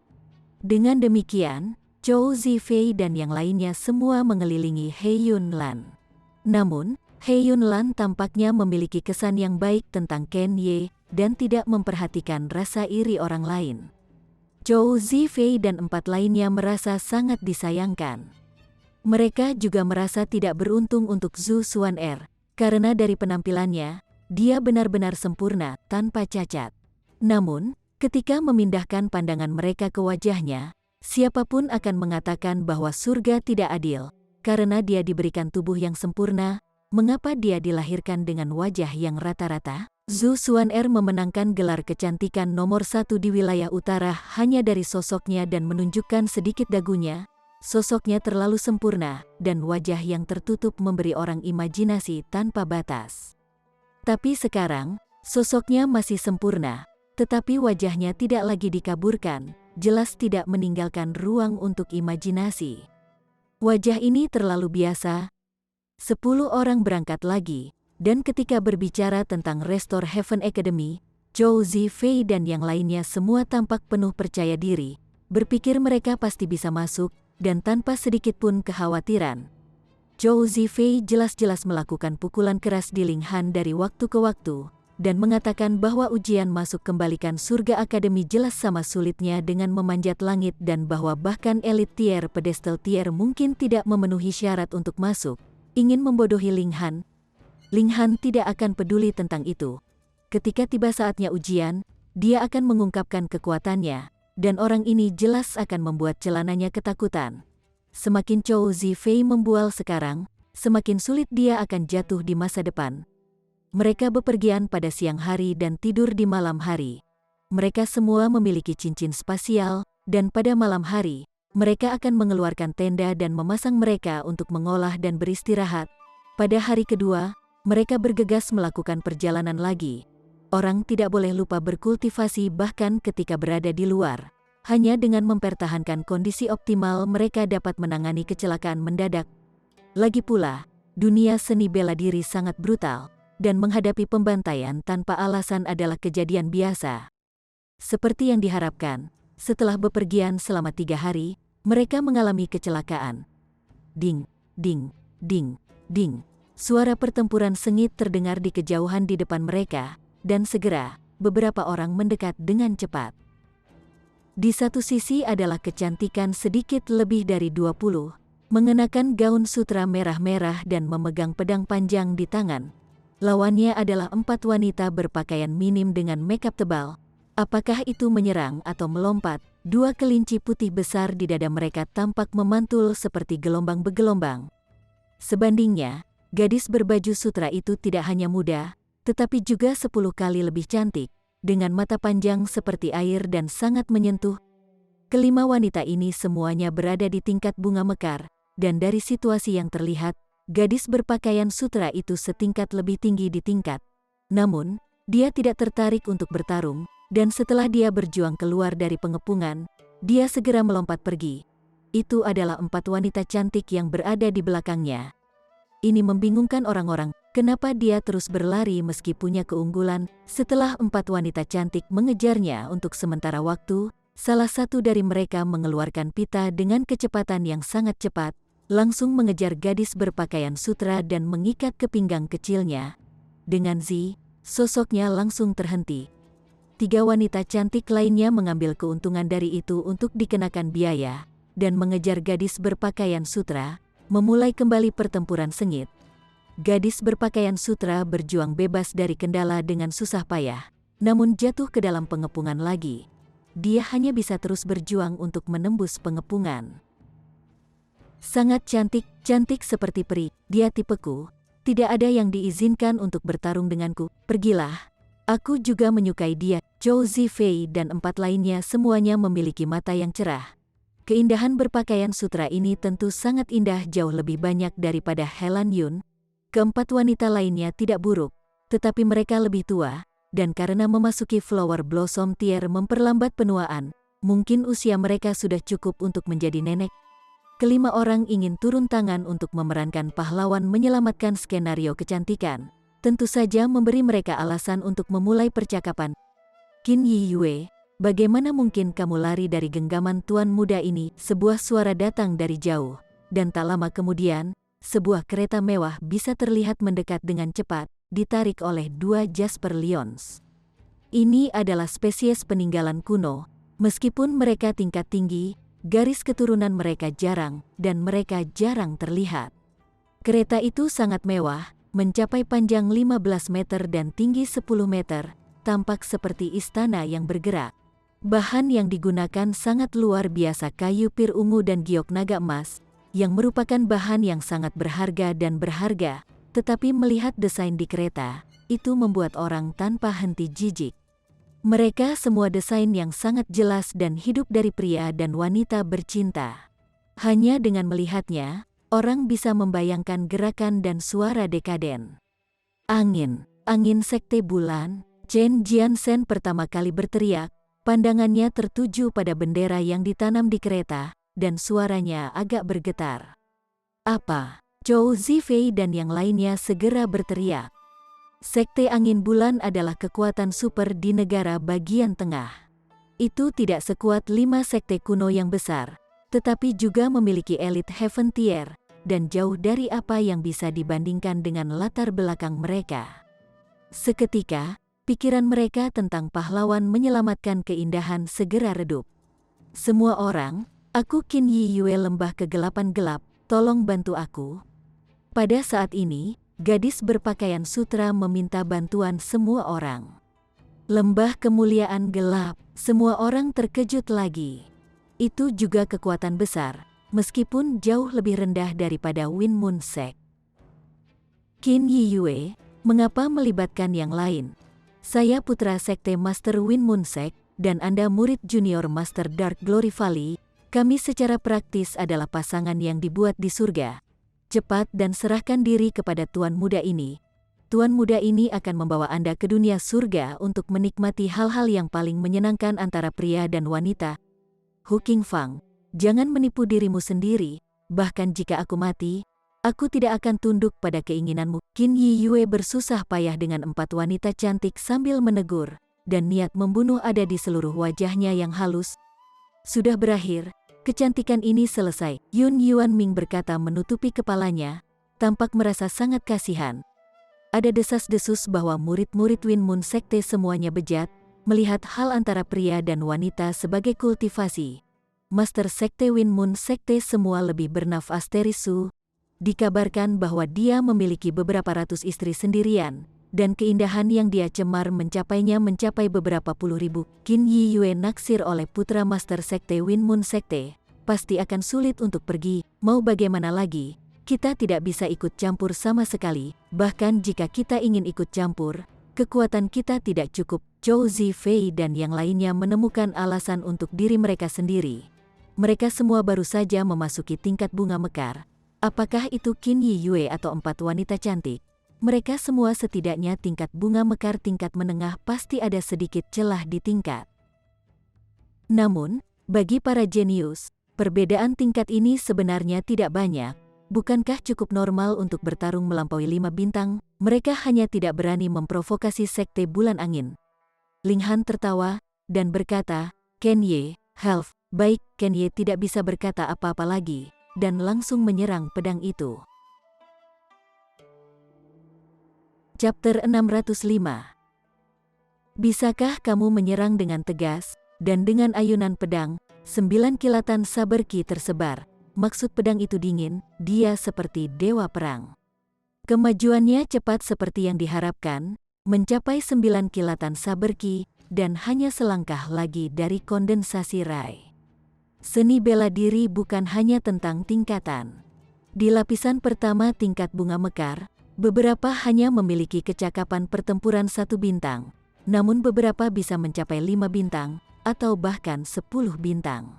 Dengan demikian, Zhou Zifei dan yang lainnya semua mengelilingi He Yunlan. Namun, He Yunlan tampaknya memiliki kesan yang baik tentang Ken Ye dan tidak memperhatikan rasa iri orang lain. Zhou Zifei dan 4 lainnya merasa sangat disayangkan. Mereka juga merasa tidak beruntung untuk Zhu Xuan'er, karena dari penampilannya, dia benar-benar sempurna, tanpa cacat. Namun, ketika memindahkan pandangan mereka ke wajahnya, siapapun akan mengatakan bahwa surga tidak adil, karena dia diberikan tubuh yang sempurna. Mengapa dia dilahirkan dengan wajah yang rata-rata? Zhu Xuan'er memenangkan gelar kecantikan nomor 1 di wilayah utara hanya dari sosoknya dan menunjukkan sedikit dagunya. Sosoknya terlalu sempurna, dan wajah yang tertutup memberi orang imajinasi tanpa batas. Tapi sekarang, sosoknya masih sempurna, tetapi wajahnya tidak lagi dikaburkan, jelas tidak meninggalkan ruang untuk imajinasi. Wajah ini terlalu biasa. 10 orang berangkat lagi, dan ketika berbicara tentang Restore Heaven Academy, Zhou Zifei dan yang lainnya semua tampak penuh percaya diri, berpikir mereka pasti bisa masuk, dan tanpa sedikit pun kekhawatiran. Zhou Zifei jelas-jelas melakukan pukulan keras di Ling Han dari waktu ke waktu, dan mengatakan bahwa ujian masuk kembalikan surga akademi jelas sama sulitnya dengan memanjat langit dan bahwa bahkan elit tier pedestal tier mungkin tidak memenuhi syarat untuk masuk. Ingin membodohi Ling Han. Ling Han tidak akan peduli tentang itu. Ketika tiba saatnya ujian, dia akan mengungkapkan kekuatannya, dan orang ini jelas akan membuat celananya ketakutan. Semakin Zhou Zifei membual sekarang, semakin sulit dia akan jatuh di masa depan. Mereka bepergian pada siang hari dan tidur di malam hari. Mereka semua memiliki cincin spasial, dan pada malam hari, mereka akan mengeluarkan tenda dan memasang mereka untuk mengolah dan beristirahat. Pada hari kedua, mereka bergegas melakukan perjalanan lagi. Orang tidak boleh lupa berkultivasi bahkan ketika berada di luar. Hanya dengan mempertahankan kondisi optimal mereka dapat menangani kecelakaan mendadak. Lagi pula, dunia seni bela diri sangat brutal, dan menghadapi pembantaian tanpa alasan adalah kejadian biasa. Seperti yang diharapkan, setelah bepergian selama 3 hari, mereka mengalami kecelakaan. Ding, ding, ding, ding. Suara pertempuran sengit terdengar di kejauhan di depan mereka, dan segera, beberapa orang mendekat dengan cepat. Di satu sisi adalah kecantikan sedikit lebih dari 20, mengenakan gaun sutra merah-merah dan memegang pedang panjang di tangan. Lawannya adalah 4 wanita berpakaian minim dengan makeup tebal. Apakah itu menyerang atau melompat? 2 kelinci putih besar di dada mereka tampak memantul seperti gelombang bergelombang. Sebandingnya, gadis berbaju sutra itu tidak hanya muda, tetapi juga 10 kali lebih cantik, dengan mata panjang seperti air dan sangat menyentuh. Kelima wanita ini semuanya berada di tingkat bunga mekar, dan dari situasi yang terlihat, gadis berpakaian sutra itu setingkat lebih tinggi di tingkat. Namun, dia tidak tertarik untuk bertarung, dan setelah dia berjuang keluar dari pengepungan, dia segera melompat pergi. Itu adalah 4 wanita cantik yang berada di belakangnya. Ini membingungkan orang-orang, kenapa dia terus berlari meski punya keunggulan. Setelah 4 wanita cantik mengejarnya untuk sementara waktu, salah satu dari mereka mengeluarkan pita dengan kecepatan yang sangat cepat, langsung mengejar gadis berpakaian sutra dan mengikat ke pinggang kecilnya. Dengan zi, sosoknya langsung terhenti. 3 wanita cantik lainnya mengambil keuntungan dari itu untuk dikenakan biaya, dan mengejar gadis berpakaian sutra, memulai kembali pertempuran sengit. gadis berpakaian sutra berjuang bebas dari kendala dengan susah payah, namun jatuh ke dalam pengepungan lagi. Dia hanya bisa terus berjuang untuk menembus pengepungan. Sangat cantik, cantik seperti peri, dia tipeku. Tidak ada yang diizinkan untuk bertarung denganku, pergilah. Aku juga menyukai dia. Zhou Zifei dan 4 lainnya semuanya memiliki mata yang cerah. Keindahan berpakaian sutra ini tentu sangat indah, jauh lebih banyak daripada Helan Yun. Keempat wanita lainnya tidak buruk, tetapi mereka lebih tua, dan karena memasuki Flower Blossom Tier memperlambat penuaan, mungkin usia mereka sudah cukup untuk menjadi nenek. Kelima orang ingin turun tangan untuk memerankan pahlawan menyelamatkan skenario kecantikan. Tentu saja memberi mereka alasan untuk memulai percakapan. Qin Yiyue, bagaimana mungkin kamu lari dari genggaman tuan muda ini? Sebuah suara datang dari jauh, dan tak lama kemudian, sebuah kereta mewah bisa terlihat mendekat dengan cepat, ditarik oleh 2 Jasper Lions. Ini adalah spesies peninggalan kuno, meskipun mereka tingkat tinggi, garis keturunan mereka jarang, dan mereka jarang terlihat. Kereta itu sangat mewah, mencapai panjang 15 meter dan tinggi 10 meter, tampak seperti istana yang bergerak. Bahan yang digunakan sangat luar biasa, kayu pir ungu dan giok naga emas, yang merupakan bahan yang sangat berharga dan berharga, tetapi melihat desain di kereta, itu membuat orang tanpa henti jijik. Mereka semua desain yang sangat jelas dan hidup dari pria dan wanita bercinta. Hanya dengan melihatnya, orang bisa membayangkan gerakan dan suara dekaden. Angin, angin sekte bulan. Chen Jianzhen pertama kali berteriak, pandangannya tertuju pada bendera yang ditanam di kereta, dan suaranya agak bergetar. Apa? Zhou Zifei dan yang lainnya segera berteriak. Sekte Angin Bulan adalah kekuatan super di negara bagian tengah. Itu tidak sekuat 5 sekte kuno yang besar, tetapi juga memiliki elit Heaven Tier, dan jauh dari apa yang bisa dibandingkan dengan latar belakang mereka. Seketika, pikiran mereka tentang pahlawan menyelamatkan keindahan segera redup. Semua orang, aku Qin Yiyue lembah kegelapan gelap, tolong bantu aku. Pada saat ini, gadis berpakaian sutra meminta bantuan semua orang. Lembah kemuliaan gelap, semua orang terkejut lagi. Itu juga kekuatan besar, meskipun jauh lebih rendah daripada Wind Moon Sect. Qin Yiyue, mengapa melibatkan yang lain? Saya putra sekte Master Wind Moon Sect, dan Anda murid junior Master Dark Glory Valley. Kami secara praktis adalah pasangan yang dibuat di surga. Cepat dan serahkan diri kepada Tuan Muda ini. Tuan Muda ini akan membawa Anda ke dunia surga untuk menikmati hal-hal yang paling menyenangkan antara pria dan wanita. Hu Qingfang, jangan menipu dirimu sendiri, bahkan jika aku mati, aku tidak akan tunduk pada keinginanmu. Qin Yiyue bersusah payah dengan 4 wanita cantik sambil menegur, dan niat membunuh ada di seluruh wajahnya yang halus. Sudah berakhir. Kecantikan ini selesai, Yun Yuanming berkata menutupi kepalanya, tampak merasa sangat kasihan. Ada desas-desus bahwa murid-murid Wind Moon Sekte semuanya bejat, melihat hal antara pria dan wanita sebagai kultivasi. Master Sekte Wind Moon Sekte semua lebih bernafas terisu. Dikabarkan bahwa dia memiliki beberapa ratus istri sendirian, dan keindahan yang dia cemar mencapai beberapa puluh ribu. Qin Yiyue naksir oleh putra Master Sekte Wind Moon Sekte, pasti akan sulit untuk pergi, mau bagaimana lagi, kita tidak bisa ikut campur sama sekali, bahkan jika kita ingin ikut campur, kekuatan kita tidak cukup. Zhou Zifei dan yang lainnya menemukan alasan untuk diri mereka sendiri. Mereka semua baru saja memasuki tingkat bunga mekar. Apakah itu Qin Yiyue atau 4 wanita cantik? Mereka semua setidaknya tingkat bunga mekar tingkat menengah, pasti ada sedikit celah di tingkat. Namun, bagi para jenius, perbedaan tingkat ini sebenarnya tidak banyak. Bukankah cukup normal untuk bertarung melampaui 5 bintang? Mereka hanya tidak berani memprovokasi sekte bulan angin. Ling Han tertawa, dan berkata, Ken Ye, Half, baik. Ken Ye tidak bisa berkata apa-apa lagi, dan langsung menyerang pedang itu. Chapter 605. Bisakah kamu menyerang dengan tegas, dan dengan ayunan pedang, 9 kilatan saber ki tersebar. Maksud pedang itu dingin, dia seperti dewa perang. Kemajuannya cepat seperti yang diharapkan, mencapai 9 kilatan saber ki, dan hanya selangkah lagi dari kondensasi rai. Seni bela diri bukan hanya tentang tingkatan. Di lapisan pertama tingkat bunga mekar, beberapa hanya memiliki kecakapan pertempuran 1 bintang, namun beberapa bisa mencapai 5 bintang, atau bahkan 10 bintang.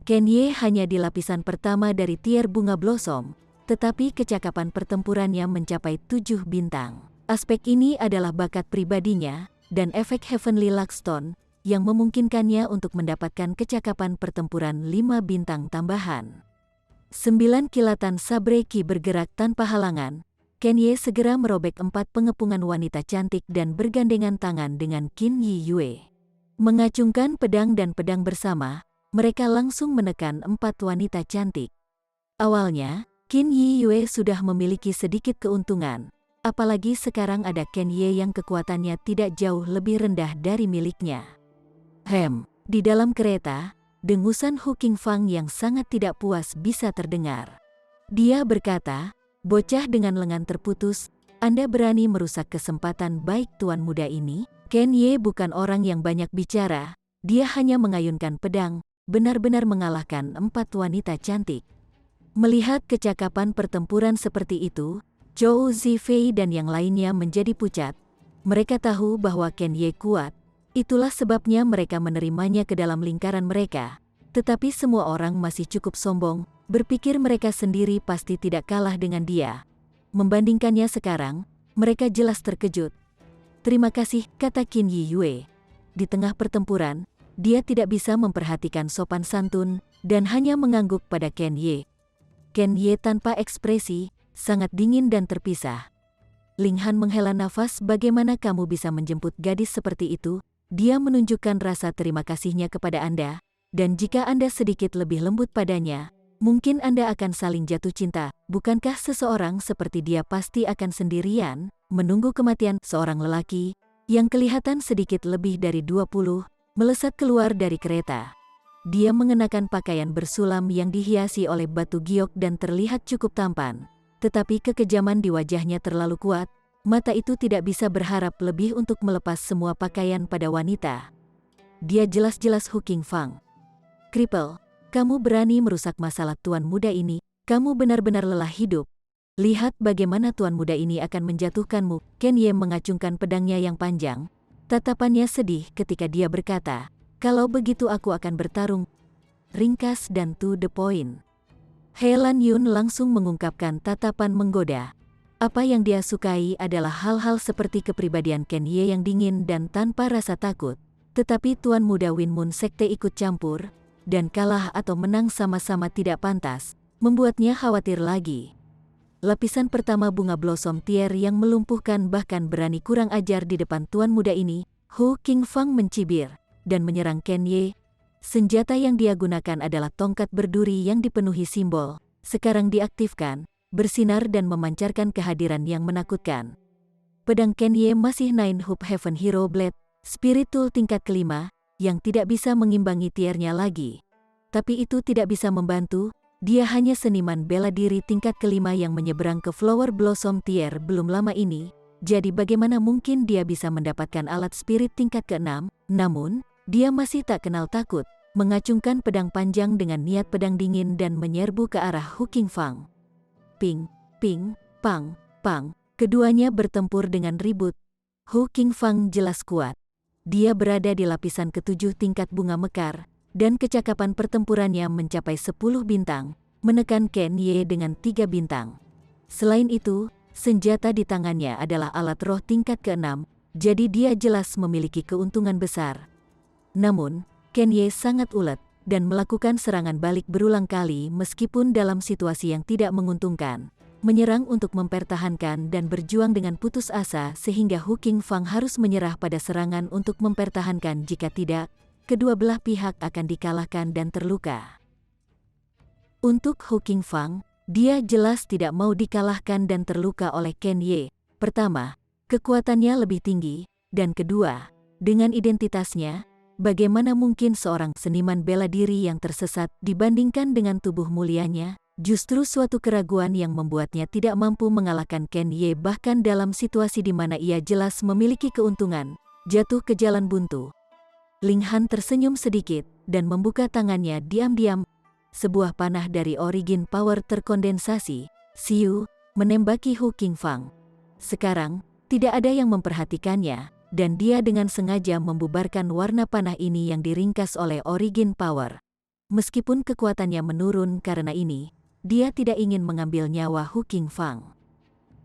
Kenye hanya di lapisan pertama dari tier bunga blossom, tetapi kecakapan pertempurannya mencapai 7 bintang. Aspek ini adalah bakat pribadinya, dan efek Heavenly Luckstone, yang memungkinkannya untuk mendapatkan kecakapan pertempuran 5 bintang tambahan. 9 kilatan sabre ki bergerak tanpa halangan, Kenye segera merobek 4 pengepungan wanita cantik dan bergandengan tangan dengan Qin Yi Yue. Mengacungkan pedang dan pedang bersama, mereka langsung menekan 4 wanita cantik. Awalnya, Qin Yi Yue sudah memiliki sedikit keuntungan, apalagi sekarang ada Kenye yang kekuatannya tidak jauh lebih rendah dari miliknya. Di dalam kereta, dengusan Hu Qingfang yang sangat tidak puas bisa terdengar. Dia berkata, "Bocah dengan lengan terputus, Anda berani merusak kesempatan baik tuan muda ini?" Kenye bukan orang yang banyak bicara, dia hanya mengayunkan pedang, benar-benar mengalahkan 4 wanita cantik. Melihat kecakapan pertempuran seperti itu, Zhou Zifei dan yang lainnya menjadi pucat. Mereka tahu bahwa Kenye kuat, itulah sebabnya mereka menerimanya ke dalam lingkaran mereka. Tetapi semua orang masih cukup sombong, berpikir mereka sendiri pasti tidak kalah dengan dia. Membandingkannya sekarang, mereka jelas terkejut. "Terima kasih," kata Qin Yi Yue. Di tengah pertempuran, dia tidak bisa memperhatikan sopan santun, dan hanya mengangguk pada Kenye. Kenye tanpa ekspresi, sangat dingin dan terpisah. Ling Han menghela nafas. "Bagaimana kamu bisa menjemput gadis seperti itu? Dia menunjukkan rasa terima kasihnya kepada Anda, dan jika Anda sedikit lebih lembut padanya, mungkin Anda akan saling jatuh cinta. Bukankah seseorang seperti dia pasti akan sendirian, menunggu kematian?" Seorang lelaki, yang kelihatan sedikit lebih dari 20, melesat keluar dari kereta. Dia mengenakan pakaian bersulam yang dihiasi oleh batu giok dan terlihat cukup tampan. Tetapi kekejaman di wajahnya terlalu kuat, mata itu tidak bisa berharap lebih untuk melepas semua pakaian pada wanita. Dia jelas-jelas Hu Qingfang. "Kripel, kamu berani merusak masalah tuan muda ini, kamu benar-benar lelah hidup. Lihat bagaimana tuan muda ini akan menjatuhkanmu." Kenye mengacungkan pedangnya yang panjang. Tatapannya sedih ketika dia berkata, "Kalau begitu aku akan bertarung." Ringkas dan to the point. He Lan Yun langsung mengungkapkan tatapan menggoda. Apa yang dia sukai adalah hal-hal seperti kepribadian Kenye yang dingin dan tanpa rasa takut. Tetapi tuan muda Winmun Sekte ikut campur, dan kalah atau menang sama-sama tidak pantas, membuatnya khawatir lagi. Lapisan pertama bunga blossom tier yang melumpuhkan bahkan berani kurang ajar di depan tuan muda ini. Hu Qingfang mencibir dan menyerang Kenye. Senjata yang dia gunakan adalah tongkat berduri yang dipenuhi simbol, sekarang diaktifkan, bersinar dan memancarkan kehadiran yang menakutkan. Pedang Kenye masih Nine Hub Heaven Hero Blade, spiritual tingkat kelima, yang tidak bisa mengimbangi tiernya lagi. Tapi itu tidak bisa membantu, dia hanya seniman bela diri tingkat kelima yang menyeberang ke Flower Blossom tier belum lama ini, jadi bagaimana mungkin dia bisa mendapatkan alat spirit tingkat ke-6, namun, dia masih tak kenal takut, mengacungkan pedang panjang dengan niat pedang dingin dan menyerbu ke arah Hu Qingfang. Ping, ping, pang, pang, keduanya bertempur dengan ribut. Hu Qingfang jelas kuat. Dia berada di lapisan ke-7 tingkat bunga mekar, dan kecakapan pertempurannya mencapai 10 bintang, menekan Kenye dengan 3 bintang. Selain itu, senjata di tangannya adalah alat roh tingkat ke-6, jadi dia jelas memiliki keuntungan besar. Namun, Kenye sangat ulet dan melakukan serangan balik berulang kali meskipun dalam situasi yang tidak menguntungkan. Menyerang untuk mempertahankan dan berjuang dengan putus asa sehingga Hu Qingfang harus menyerah pada serangan untuk mempertahankan. Jika tidak, kedua belah pihak akan dikalahkan dan terluka. Untuk Hu Qingfang, dia jelas tidak mau dikalahkan dan terluka oleh Kenye. Pertama, kekuatannya lebih tinggi, dan kedua, dengan identitasnya, bagaimana mungkin seorang seniman bela diri yang tersesat dibandingkan dengan tubuh mulianya? justru suatu keraguan yang membuatnya tidak mampu mengalahkan Ken Ye bahkan dalam situasi di mana ia jelas memiliki keuntungan, jatuh ke jalan buntu. Ling Han tersenyum sedikit dan membuka tangannya diam-diam. Sebuah panah dari origin power terkondensasi, Siu, menembaki Hu Qingfang. Sekarang, tidak ada yang memperhatikannya, dan dia dengan sengaja membubarkan warna panah ini yang diringkas oleh origin power. Meskipun kekuatannya menurun karena ini, dia tidak ingin mengambil nyawa Hu Qingfang.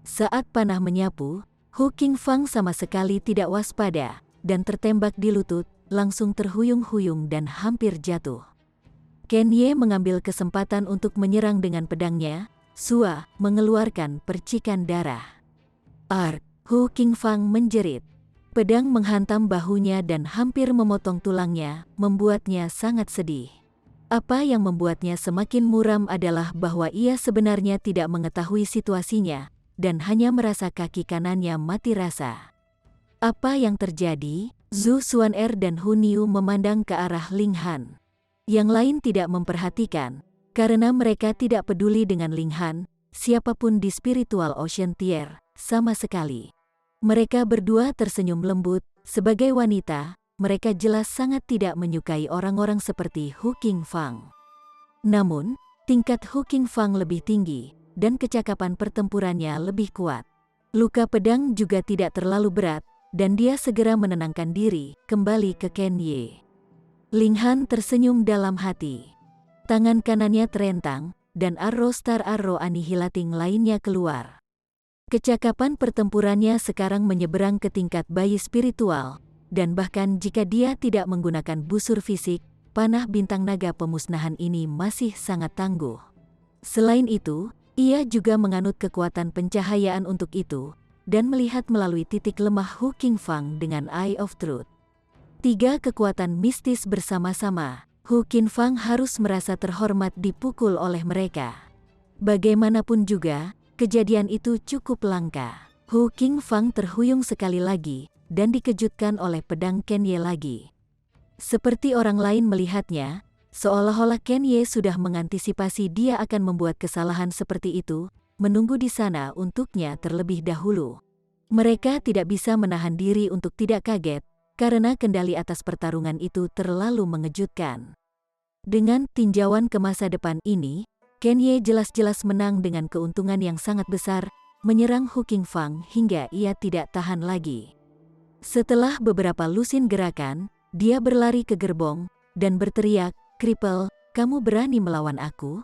Saat panah menyapu, Hu Qingfang sama sekali tidak waspada, dan tertembak di lutut, langsung terhuyung-huyung dan hampir jatuh. Ken Ye mengambil kesempatan untuk menyerang dengan pedangnya, Sua, mengeluarkan percikan darah. Hu Qingfang menjerit. Pedang menghantam bahunya dan hampir memotong tulangnya, membuatnya sangat sedih. Apa yang membuatnya semakin muram adalah bahwa ia sebenarnya tidak mengetahui situasinya, dan hanya merasa kaki kanannya mati rasa. Apa yang terjadi? Zhu Xuan'er dan Hu Niu memandang ke arah Ling Han. Yang lain tidak memperhatikan, karena mereka tidak peduli dengan Ling Han, siapapun di Spiritual Ocean Tier, sama sekali. Mereka berdua tersenyum lembut, sebagai wanita, mereka jelas sangat tidak menyukai orang-orang seperti Hu Qingfang. Namun, tingkat Hu Qingfang lebih tinggi, dan kecakapan pertempurannya lebih kuat. Luka pedang juga tidak terlalu berat, dan dia segera menenangkan diri, kembali ke Ken Ye. Ling Han tersenyum dalam hati. Tangan kanannya terentang, dan arrow star arrow annihilating lainnya keluar. Kecakapan pertempurannya sekarang menyeberang ke tingkat bayi spiritual, dan bahkan jika dia tidak menggunakan busur fisik, panah bintang naga pemusnahan ini masih sangat tangguh. Selain itu, ia juga menganut kekuatan pencahayaan untuk itu, dan melihat melalui titik lemah Hu Qingfang dengan Eye of Truth. 3 kekuatan mistis bersama-sama, Hu Qingfang harus merasa terhormat dipukul oleh mereka. Bagaimanapun juga, kejadian itu cukup langka. Hu Qingfang terhuyung sekali lagi, dan dikejutkan oleh pedang Ken Ye lagi. Seperti orang lain melihatnya, seolah-olah Ken Ye sudah mengantisipasi dia akan membuat kesalahan seperti itu, menunggu di sana untuknya terlebih dahulu. Mereka tidak bisa menahan diri untuk tidak kaget, karena kendali atas pertarungan itu terlalu mengejutkan. Dengan tinjauan ke masa depan ini, Ken Ye jelas-jelas menang dengan keuntungan yang sangat besar, menyerang Hu Qingfang hingga ia tidak tahan lagi. Setelah beberapa lusin gerakan, dia berlari ke gerbong, dan berteriak, "Kripel, kamu berani melawan aku?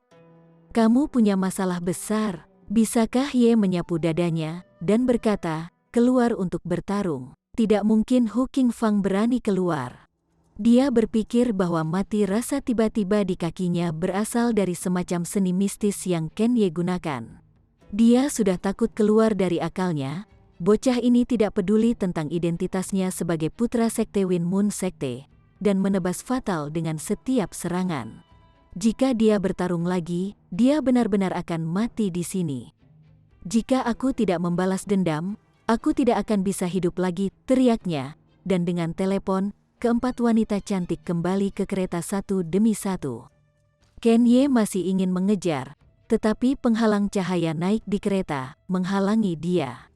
Kamu punya masalah besar." Bisakah Ye menyapu dadanya, dan berkata, "Keluar untuk bertarung." Tidak mungkin Hu Qingfang berani keluar. Dia berpikir bahwa mati rasa tiba-tiba di kakinya berasal dari semacam seni mistis yang Ken Ye gunakan. Dia sudah takut keluar dari akalnya. Bocah ini tidak peduli tentang identitasnya sebagai putra sekte Win Moon Sekte, dan menebas fatal dengan setiap serangan. Jika dia bertarung lagi, dia benar-benar akan mati di sini. "Jika aku tidak membalas dendam, aku tidak akan bisa hidup lagi," teriaknya, dan dengan telepon, keempat wanita cantik kembali ke kereta satu demi satu. Ken Ye masih ingin mengejar, tetapi penghalang cahaya naik di kereta, menghalangi dia.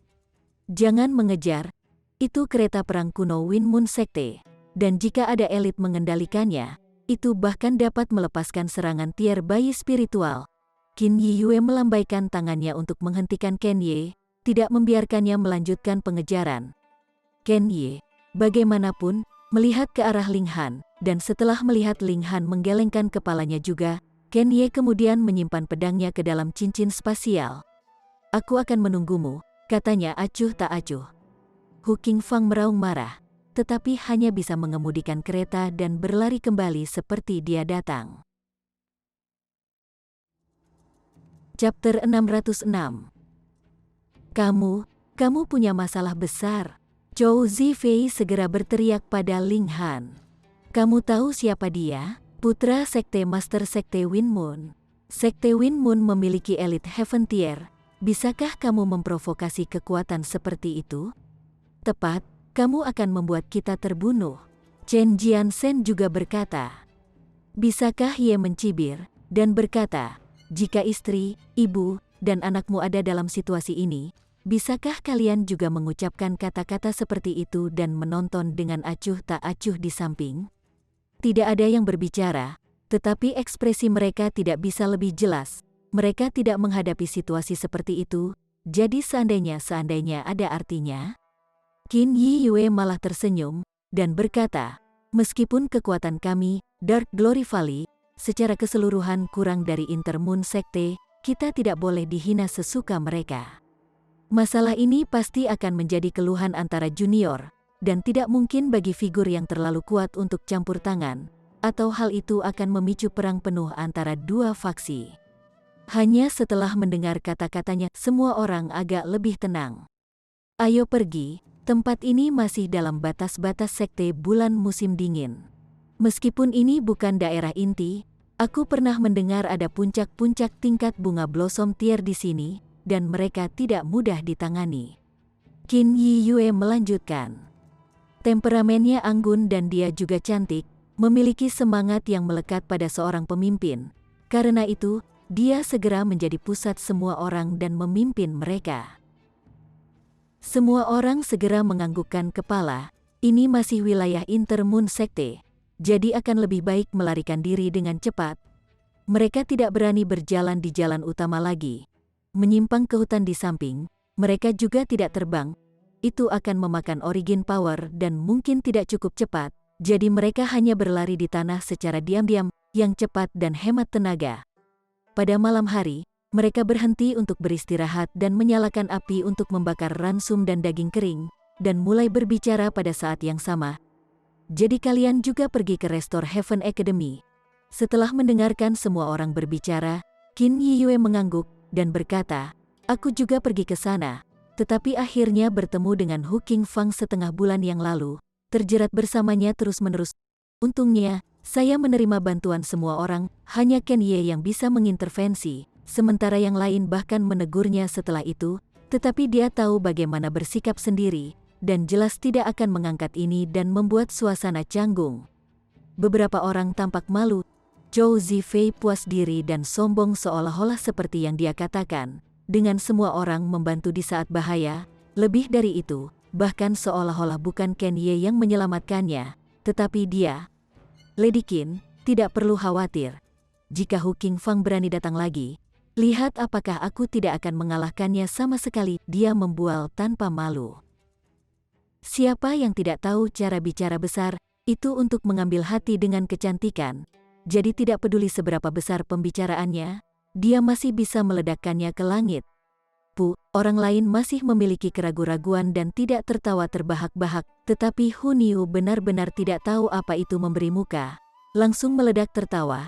"Jangan mengejar, itu kereta perang kuno Win Moon Sekte, dan jika ada elit mengendalikannya, itu bahkan dapat melepaskan serangan tier bayi spiritual." Qin Yiyue melambaikan tangannya untuk menghentikan Ken Ye, tidak membiarkannya melanjutkan pengejaran. Ken Ye, bagaimanapun, melihat ke arah Ling Han, dan setelah melihat Ling Han menggelengkan kepalanya juga, Ken Ye kemudian menyimpan pedangnya ke dalam cincin spasial. "Aku akan menunggumu," katanya acuh tak acuh. Hu Qingfang meraung marah, tetapi hanya bisa mengemudikan kereta dan berlari kembali seperti dia datang. Chapter 606. Kamu punya masalah besar." Zhou Zifei segera berteriak pada Ling Han. "Kamu tahu siapa dia? Putra Sekte Master Sekte Win Moon. Sekte Win Moon memiliki elit Heaven Tier. Bisakah kamu memprovokasi kekuatan seperti itu? Tepat, kamu akan membuat kita terbunuh." Chen Jiansen juga berkata. Bisakah Ye mencibir, dan berkata, jika istri, ibu, dan anakmu ada dalam situasi ini, bisakah kalian juga mengucapkan kata-kata seperti itu dan menonton dengan acuh tak acuh di samping? Tidak ada yang berbicara, tetapi ekspresi mereka tidak bisa lebih jelas. Mereka tidak menghadapi situasi seperti itu, jadi seandainya ada artinya. Qin Yiyue malah tersenyum, dan berkata, meskipun kekuatan kami, Dark Glory Valley, secara keseluruhan kurang dari Intermoon Sekte, kita tidak boleh dihina sesuka mereka. Masalah ini pasti akan menjadi keluhan antara junior, dan tidak mungkin bagi figur yang terlalu kuat untuk campur tangan, atau hal itu akan memicu perang penuh antara dua faksi. Hanya setelah mendengar kata-katanya, semua orang agak lebih tenang. Ayo pergi, tempat ini masih dalam batas-batas sekte bulan musim dingin. Meskipun ini bukan daerah inti, aku pernah mendengar ada puncak-puncak tingkat bunga blossom tier di sini, dan mereka tidak mudah ditangani. Qin Yiyue melanjutkan. Temperamennya anggun dan dia juga cantik, memiliki semangat yang melekat pada seorang pemimpin. Karena itu, dia segera menjadi pusat semua orang dan memimpin mereka. Semua orang segera menganggukkan kepala, ini masih wilayah Intermoon Sekte, jadi akan lebih baik melarikan diri dengan cepat. Mereka tidak berani berjalan di jalan utama lagi. Menyimpang ke hutan di samping, mereka juga tidak terbang. Itu akan memakan origin power dan mungkin tidak cukup cepat, jadi mereka hanya berlari di tanah secara diam-diam, yang cepat dan hemat tenaga. Pada malam hari, mereka berhenti untuk beristirahat dan menyalakan api untuk membakar ransum dan daging kering, dan mulai berbicara pada saat yang sama. Jadi kalian juga pergi ke Restore Heaven Academy. Setelah mendengarkan semua orang berbicara, Qin Yiyue mengangguk dan berkata, aku juga pergi ke sana. Tetapi akhirnya bertemu dengan Hu Qingfang setengah bulan yang lalu, terjerat bersamanya terus-menerus. Untungnya, saya menerima bantuan semua orang, hanya Ken Ye yang bisa mengintervensi, sementara yang lain bahkan menegurnya setelah itu, tetapi dia tahu bagaimana bersikap sendiri, dan jelas tidak akan mengangkat ini dan membuat suasana canggung. Beberapa orang tampak malu. Zhou Zifei puas diri dan sombong seolah-olah seperti yang dia katakan. Dengan semua orang membantu di saat bahaya, lebih dari itu, bahkan seolah-olah bukan Ken Ye yang menyelamatkannya, tetapi dia. Lady Qin, tidak perlu khawatir. Jika Hu Qingfang berani datang lagi, lihat apakah aku tidak akan mengalahkannya sama sekali, dia membual tanpa malu. Siapa yang tidak tahu cara bicara besar, itu untuk mengambil hati dengan kecantikan, jadi tidak peduli seberapa besar pembicaraannya, dia masih bisa meledakkannya ke langit. Orang lain masih memiliki keraguan-raguan dan tidak tertawa terbahak-bahak, tetapi Hu Niu benar-benar tidak tahu apa itu memberi muka. Langsung meledak tertawa.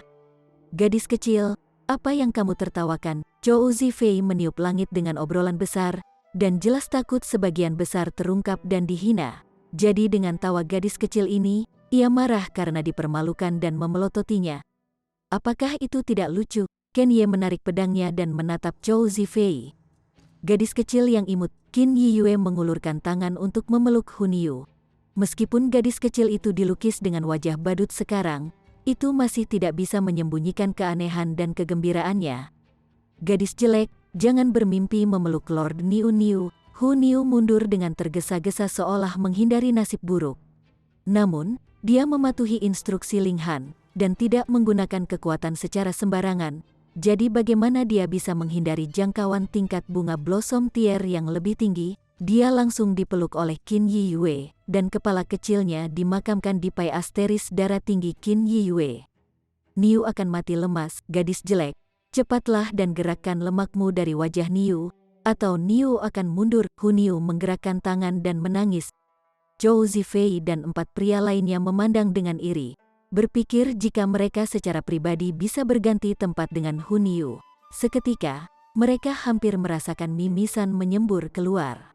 Gadis kecil, apa yang kamu tertawakan? Zhou Zifei meniup langit dengan obrolan besar, dan jelas takut sebagian besar terungkap dan dihina. Jadi dengan tawa gadis kecil ini, ia marah karena dipermalukan dan memelototinya. Apakah itu tidak lucu? Ken Ye menarik pedangnya dan menatap Zhou Zifei. Gadis kecil yang imut, Qin Yiyue mengulurkan tangan untuk memeluk Hu Niu. Meskipun gadis kecil itu dilukis dengan wajah badut sekarang, itu masih tidak bisa menyembunyikan keanehan dan kegembiraannya. Gadis jelek, jangan bermimpi memeluk Lord Niu Niu. Hu Niu mundur dengan tergesa-gesa seolah menghindari nasib buruk. Namun, dia mematuhi instruksi Ling Han, dan tidak menggunakan kekuatan secara sembarangan. Jadi bagaimana dia bisa menghindari jangkauan tingkat bunga blossom tier yang lebih tinggi? Dia langsung dipeluk oleh Qin Yiyue, dan kepala kecilnya dimakamkan di pai asteris darah tinggi Qin Yiyue. Niu akan mati lemas, gadis jelek. Cepatlah dan gerakkan lemakmu dari wajah Niu, atau Niu akan mundur. Hu Niu menggerakkan tangan dan menangis. Zhou Zifei dan 4 pria lainnya memandang dengan iri. Berpikir jika mereka secara pribadi bisa berganti tempat dengan Hu Niu. Seketika, mereka hampir merasakan mimisan menyembur keluar.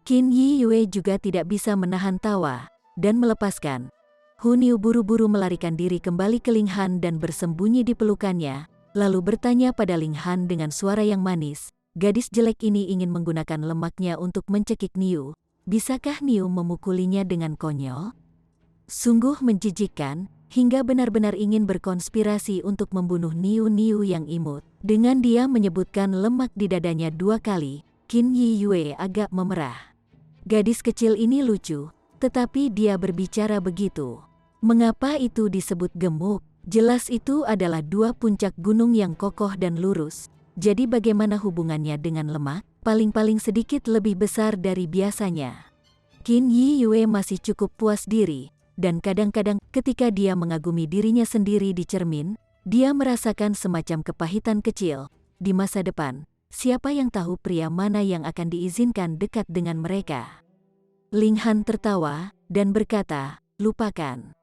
Qin Yiyue juga tidak bisa menahan tawa, dan melepaskan. Hu Niu buru-buru melarikan diri kembali ke Ling Han dan bersembunyi di pelukannya, lalu bertanya pada Ling Han dengan suara yang manis, gadis jelek ini ingin menggunakan lemaknya untuk mencekik Niu. Bisakah Niu memukulinya dengan konyol? Sungguh menjijikkan, hingga benar-benar ingin berkonspirasi untuk membunuh Niu yang imut. Dengan dia menyebutkan lemak di dadanya 2 kali, Qin Yiyue agak memerah. Gadis kecil ini lucu, tetapi dia berbicara begitu. Mengapa itu disebut gemuk? Jelas itu adalah 2 puncak gunung yang kokoh dan lurus. Jadi bagaimana hubungannya dengan lemak? Paling-paling sedikit lebih besar dari biasanya. Qin Yiyue masih cukup puas diri, dan kadang-kadang ketika dia mengagumi dirinya sendiri di cermin, dia merasakan semacam kepahitan kecil. Di masa depan, siapa yang tahu pria mana yang akan diizinkan dekat dengan mereka? Ling Han tertawa dan berkata, lupakan.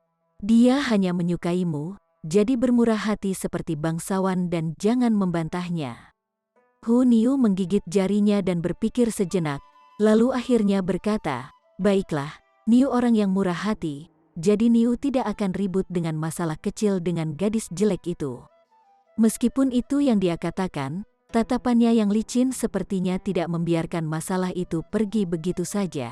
Dia hanya menyukaimu, jadi bermurah hati seperti bangsawan dan jangan membantahnya. Hu Niu menggigit jarinya dan berpikir sejenak, lalu akhirnya berkata, baiklah, Niu orang yang murah hati, jadi Niu tidak akan ribut dengan masalah kecil dengan gadis jelek itu. Meskipun itu yang dia katakan, tatapannya yang licin sepertinya tidak membiarkan masalah itu pergi begitu saja.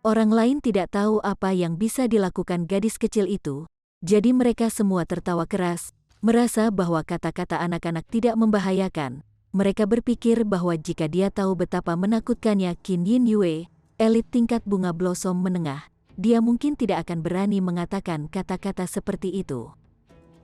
Orang lain tidak tahu apa yang bisa dilakukan gadis kecil itu, jadi mereka semua tertawa keras, merasa bahwa kata-kata anak-anak tidak membahayakan. Mereka berpikir bahwa jika dia tahu betapa menakutkannya Qin Yiyue, elit tingkat bunga blossom menengah, dia mungkin tidak akan berani mengatakan kata-kata seperti itu.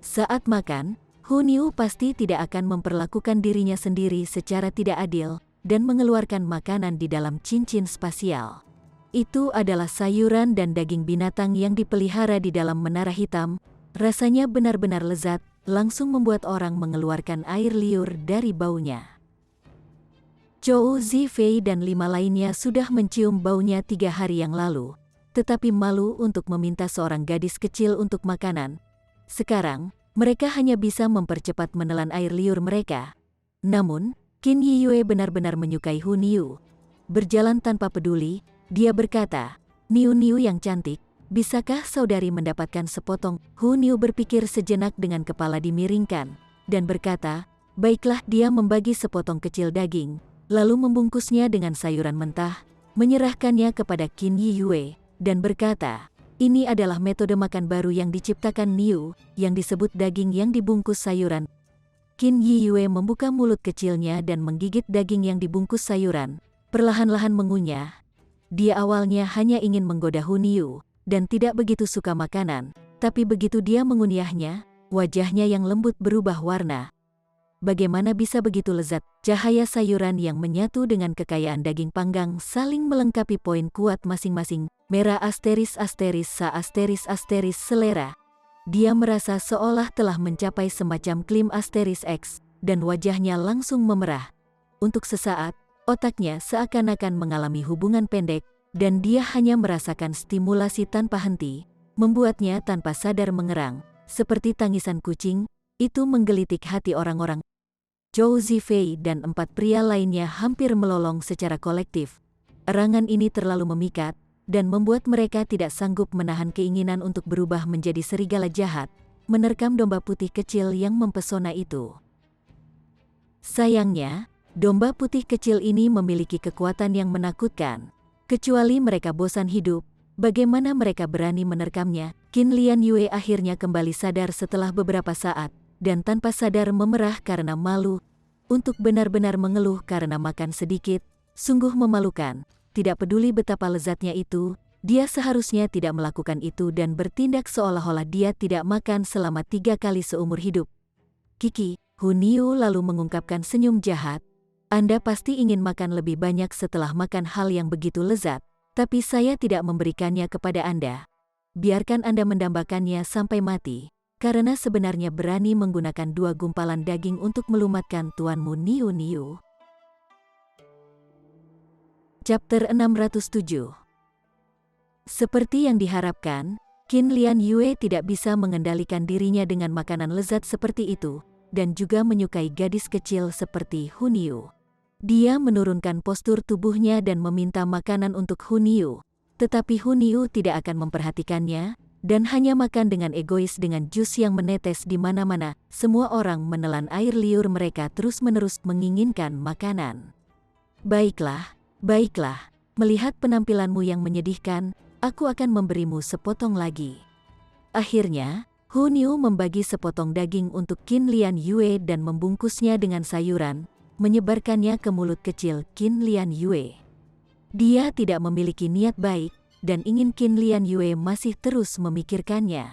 Saat makan, Hu Niu pasti tidak akan memperlakukan dirinya sendiri secara tidak adil dan mengeluarkan makanan di dalam cincin spasial. Itu adalah sayuran dan daging binatang yang dipelihara di dalam menara hitam. Rasanya benar-benar lezat, langsung membuat orang mengeluarkan air liur dari baunya. Zhou Zifei dan 5 lainnya sudah mencium baunya 3 hari yang lalu, tetapi malu untuk meminta seorang gadis kecil untuk makanan. Sekarang, mereka hanya bisa mempercepat menelan air liur mereka. Namun, Qin Yiyue benar-benar menyukai Hu Niu. Berjalan tanpa peduli, dia berkata, Niu yang cantik, bisakah saudari mendapatkan sepotong? Hu Niu berpikir sejenak dengan kepala dimiringkan, dan berkata, baiklah. Dia membagi sepotong kecil daging, lalu membungkusnya dengan sayuran mentah, menyerahkannya kepada Qin Yiyue, dan berkata, ini adalah metode makan baru yang diciptakan Niu, yang disebut daging yang dibungkus sayuran. Qin Yiyue membuka mulut kecilnya dan menggigit daging yang dibungkus sayuran, perlahan-lahan mengunyah. Dia awalnya hanya ingin menggoda Hu Niu, dan tidak begitu suka makanan, tapi begitu dia mengunyahnya, wajahnya yang lembut berubah warna. Bagaimana bisa begitu lezat? Cahaya sayuran yang menyatu dengan kekayaan daging panggang saling melengkapi poin kuat masing-masing. Merah ***, sa***, selera. Dia merasa seolah telah mencapai semacam klim **X, dan wajahnya langsung memerah. Untuk sesaat, otaknya seakan-akan mengalami hubungan pendek, dan dia hanya merasakan stimulasi tanpa henti, membuatnya tanpa sadar mengerang, seperti tangisan kucing. Itu menggelitik hati orang-orang. Zhou Zifei dan 4 pria lainnya hampir melolong secara kolektif. Erangan ini terlalu memikat, dan membuat mereka tidak sanggup menahan keinginan untuk berubah menjadi serigala jahat, menerkam domba putih kecil yang mempesona itu. Sayangnya, domba putih kecil ini memiliki kekuatan yang menakutkan. Kecuali mereka bosan hidup, bagaimana mereka berani menerkamnya? Qin Lianyue akhirnya kembali sadar setelah beberapa saat, dan tanpa sadar memerah karena malu. Untuk benar-benar mengeluh karena makan sedikit, sungguh memalukan. Tidak peduli betapa lezatnya itu, dia seharusnya tidak melakukan itu dan bertindak seolah-olah dia tidak makan selama 3 kali seumur hidup. Kiki, Hu Niu lalu mengungkapkan senyum jahat. Anda pasti ingin makan lebih banyak setelah makan hal yang begitu lezat, tapi saya tidak memberikannya kepada Anda. Biarkan Anda mendambakannya sampai mati, karena sebenarnya berani menggunakan 2 gumpalan daging untuk melumatkan tuanmu Niu. Chapter 607. Seperti yang diharapkan, Qin Lianyue tidak bisa mengendalikan dirinya dengan makanan lezat seperti itu, dan juga menyukai gadis kecil seperti Hu Niu. Dia menurunkan postur tubuhnya dan meminta makanan untuk Hu Niu, tetapi Hu Niu tidak akan memperhatikannya, dan hanya makan dengan egois dengan jus yang menetes di mana-mana. Semua orang menelan air liur mereka terus-menerus menginginkan makanan. Baiklah, melihat penampilanmu yang menyedihkan, aku akan memberimu sepotong lagi. Akhirnya, Hu Niu membagi sepotong daging untuk Qin Lian Yue dan membungkusnya dengan sayuran, menyebarkannya ke mulut kecil Qin Lian Yue. Dia tidak memiliki niat baik, dan ingin Qin Lian Yue masih terus memikirkannya.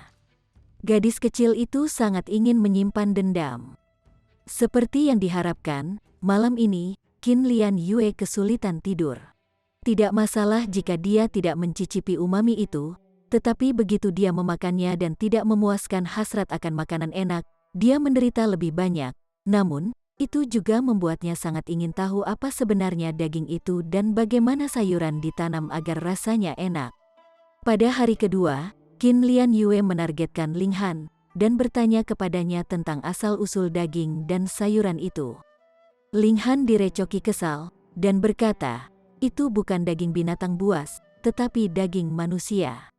Gadis kecil itu sangat ingin menyimpan dendam. Seperti yang diharapkan, malam ini, Qin Lian Yue kesulitan tidur. Tidak masalah jika dia tidak mencicipi umami itu, tetapi begitu dia memakannya dan tidak memuaskan hasrat akan makanan enak, dia menderita lebih banyak. Namun, itu juga membuatnya sangat ingin tahu apa sebenarnya daging itu dan bagaimana sayuran ditanam agar rasanya enak. Pada hari kedua, Qin Lian Yue menargetkan Ling Han dan bertanya kepadanya tentang asal-usul daging dan sayuran itu. Ling Han direcoki kesal dan berkata, itu bukan daging binatang buas, tetapi daging manusia.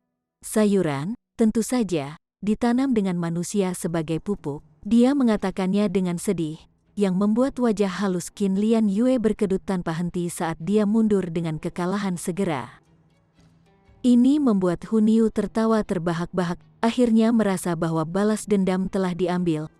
Sayuran, tentu saja, ditanam dengan manusia sebagai pupuk. Dia mengatakannya dengan sedih, yang membuat wajah halus Qin Lian Yue berkedut tanpa henti saat dia mundur dengan kekalahan segera. Ini membuat Hu Niu tertawa terbahak-bahak, akhirnya merasa bahwa balas dendam telah diambil.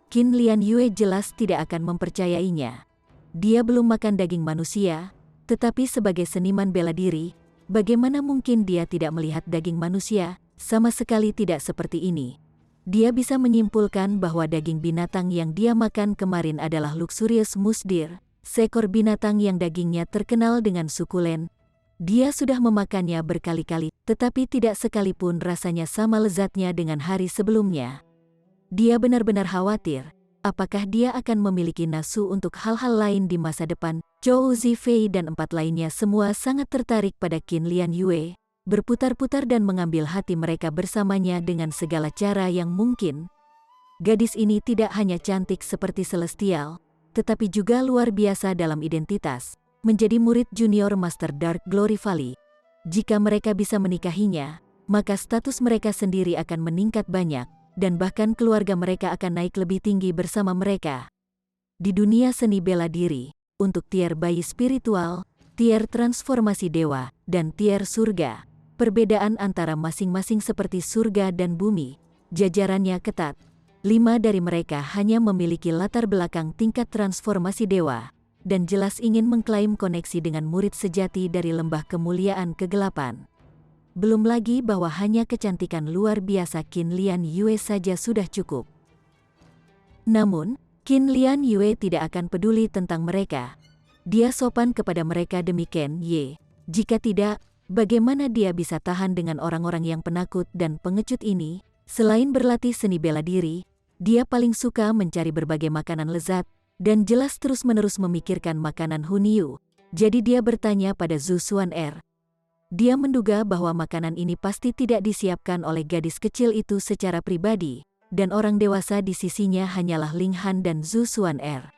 Qin Lian Yue jelas tidak akan mempercayainya. Dia belum makan daging manusia, tetapi sebagai seniman bela diri, bagaimana mungkin dia tidak melihat daging manusia, sama sekali tidak seperti ini. Dia bisa menyimpulkan bahwa daging binatang yang dia makan kemarin adalah Luxurious Moose Deer, seekor binatang yang dagingnya terkenal dengan sukulen. Dia sudah memakannya berkali-kali, tetapi tidak sekalipun rasanya sama lezatnya dengan hari sebelumnya. Dia benar-benar khawatir, apakah dia akan memiliki nafsu untuk hal-hal lain di masa depan. Zhou Zifei dan 4 lainnya semua sangat tertarik pada Qin Lian Yue, berputar-putar dan mengambil hati mereka bersamanya dengan segala cara yang mungkin. Gadis ini tidak hanya cantik seperti Celestial, tetapi juga luar biasa dalam identitas. Menjadi murid junior Master Dark Glory Valley. Jika mereka bisa menikahinya, maka status mereka sendiri akan meningkat banyak, dan bahkan keluarga mereka akan naik lebih tinggi bersama mereka. Di dunia seni bela diri, untuk tier bayi spiritual, tier transformasi dewa, dan tier surga, perbedaan antara masing-masing seperti surga dan bumi, jajarannya ketat. 5 dari mereka hanya memiliki latar belakang tingkat transformasi dewa, dan jelas ingin mengklaim koneksi dengan murid sejati dari lembah kemuliaan kegelapan. Belum lagi bahwa hanya kecantikan luar biasa Qin Lian Yue saja sudah cukup. Namun, Qin Lian Yue tidak akan peduli tentang mereka. Dia sopan kepada mereka demi Ken Ye. Jika tidak, bagaimana dia bisa tahan dengan orang-orang yang penakut dan pengecut ini? Selain berlatih seni bela diri, dia paling suka mencari berbagai makanan lezat, dan jelas terus-menerus memikirkan makanan Hu Niu. Jadi dia bertanya pada Zhu Xuan'er. Dia menduga bahwa makanan ini pasti tidak disiapkan oleh gadis kecil itu secara pribadi, dan orang dewasa di sisinya hanyalah Ling Han dan Zhu Xuan'er.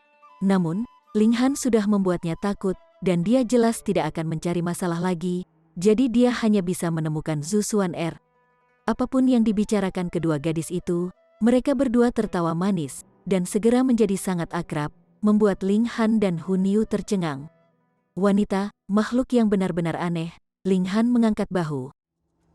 Namun, Ling Han sudah membuatnya takut, dan dia jelas tidak akan mencari masalah lagi, jadi dia hanya bisa menemukan Zhu Xuan'er. Apapun yang dibicarakan kedua gadis itu, mereka berdua tertawa manis, dan segera menjadi sangat akrab, membuat Ling Han dan Hu Niu tercengang. Wanita, makhluk yang benar-benar aneh, Ling Han mengangkat bahu.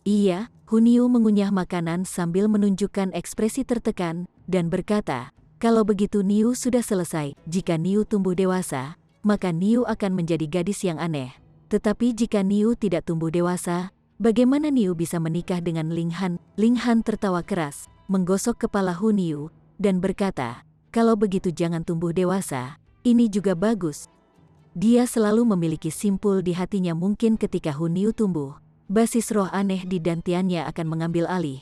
Iya, Hu Niu mengunyah makanan sambil menunjukkan ekspresi tertekan, dan berkata, kalau begitu Niu sudah selesai. Jika Niu tumbuh dewasa, maka Niu akan menjadi gadis yang aneh. Tetapi jika Niu tidak tumbuh dewasa, bagaimana Niu bisa menikah dengan Ling Han? Ling Han tertawa keras, menggosok kepala Hu Niu, dan berkata, kalau begitu jangan tumbuh dewasa, ini juga bagus. Dia selalu memiliki simpul di hatinya, mungkin ketika Hu Niu tumbuh, basis roh aneh di dantiannya akan mengambil alih.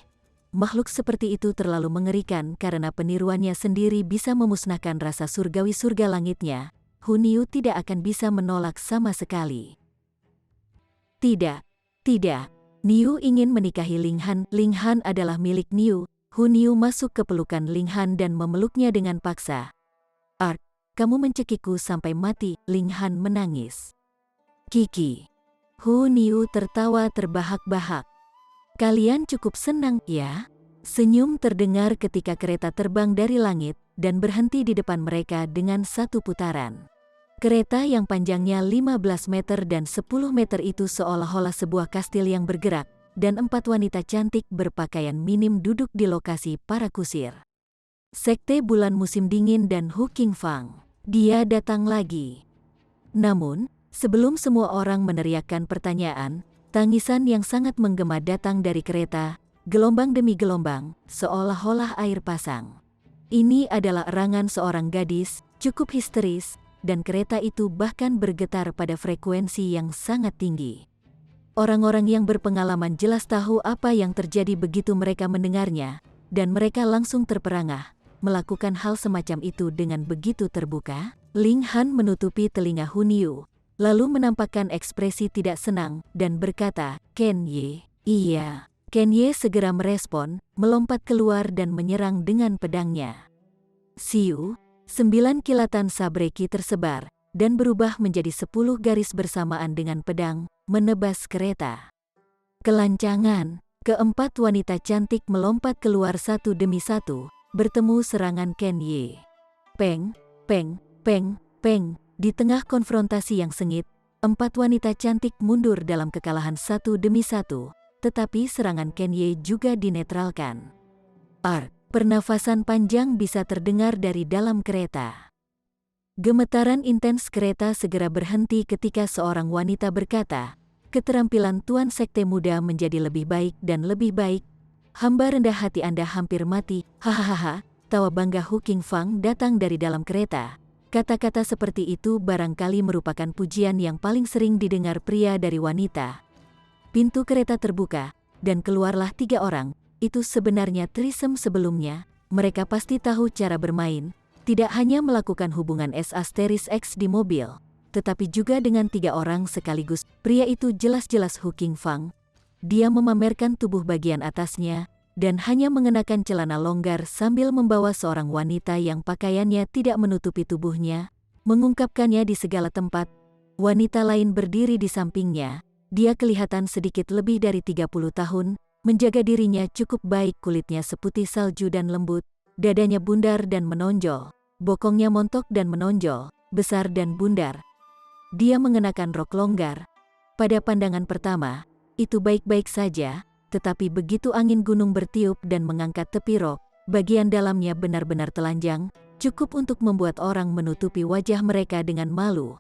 Makhluk seperti itu terlalu mengerikan karena peniruannya sendiri bisa memusnahkan rasa surgawi surga langitnya. Hu Niu tidak akan bisa menolak sama sekali. Tidak, Niu ingin menikahi Ling Han. Ling Han adalah milik Niu. Hu Niu masuk ke pelukan Ling Han dan memeluknya dengan paksa. Ark, kamu mencekikku sampai mati. Ling Han menangis. Kiki. Hu Niu tertawa terbahak-bahak. Kalian cukup senang, ya? Senyum terdengar ketika kereta terbang dari langit dan berhenti di depan mereka dengan satu putaran. Kereta yang panjangnya 15 meter dan 10 meter itu seolah-olah sebuah kastil yang bergerak, dan 4 wanita cantik berpakaian minim duduk di lokasi para kusir. Sekte Bulan Musim Dingin dan Hu Qingfang. Dia datang lagi. Namun, sebelum semua orang meneriakkan pertanyaan, tangisan yang sangat menggema datang dari kereta, gelombang demi gelombang, seolah-olah air pasang. Ini adalah erangan seorang gadis, cukup histeris, dan kereta itu bahkan bergetar pada frekuensi yang sangat tinggi. Orang-orang yang berpengalaman jelas tahu apa yang terjadi begitu mereka mendengarnya, dan mereka langsung terperangah, melakukan hal semacam itu dengan begitu terbuka. Ling Han menutupi telinga Hun Yu, lalu menampakkan ekspresi tidak senang dan berkata, "Ken Ye." "Iya." Ken Ye segera merespon, melompat keluar dan menyerang dengan pedangnya. Siu, 9 kilatan sabreki tersebar, dan berubah menjadi 10 garis bersamaan dengan pedang, menebas kereta. Kelancangan, keempat wanita cantik melompat keluar satu demi satu, bertemu serangan Ken Ye. Peng, peng, peng, peng, di tengah konfrontasi yang sengit, 4 wanita cantik mundur dalam kekalahan satu demi satu, tetapi serangan Ken Ye juga dinetralkan. Pernafasan panjang bisa terdengar dari dalam kereta. Gemetaran intens kereta segera berhenti ketika seorang wanita berkata, "Keterampilan Tuan Sekte Muda menjadi lebih baik dan lebih baik. Hamba rendah hati Anda hampir mati." Hahaha, tawa bangga Hu Qingfang datang dari dalam kereta. Kata-kata seperti itu barangkali merupakan pujian yang paling sering didengar pria dari wanita. Pintu kereta terbuka, dan keluarlah 3 orang. Itu sebenarnya trisem sebelumnya. Mereka pasti tahu cara bermain, tidak hanya melakukan hubungan S*X di mobil, tetapi juga dengan 3 orang sekaligus. Pria itu jelas-jelas Hu Qingfang. Dia memamerkan tubuh bagian atasnya, dan hanya mengenakan celana longgar sambil membawa seorang wanita yang pakaiannya tidak menutupi tubuhnya, mengungkapkannya di segala tempat. Wanita lain berdiri di sampingnya. Dia kelihatan sedikit lebih dari 30 tahun, menjaga dirinya cukup baik, kulitnya seputih salju dan lembut, dadanya bundar dan menonjol, bokongnya montok dan menonjol, besar dan bundar. Dia mengenakan rok longgar. Pada pandangan pertama, itu baik-baik saja, tetapi begitu angin gunung bertiup dan mengangkat tepi rok, bagian dalamnya benar-benar telanjang, cukup untuk membuat orang menutupi wajah mereka dengan malu.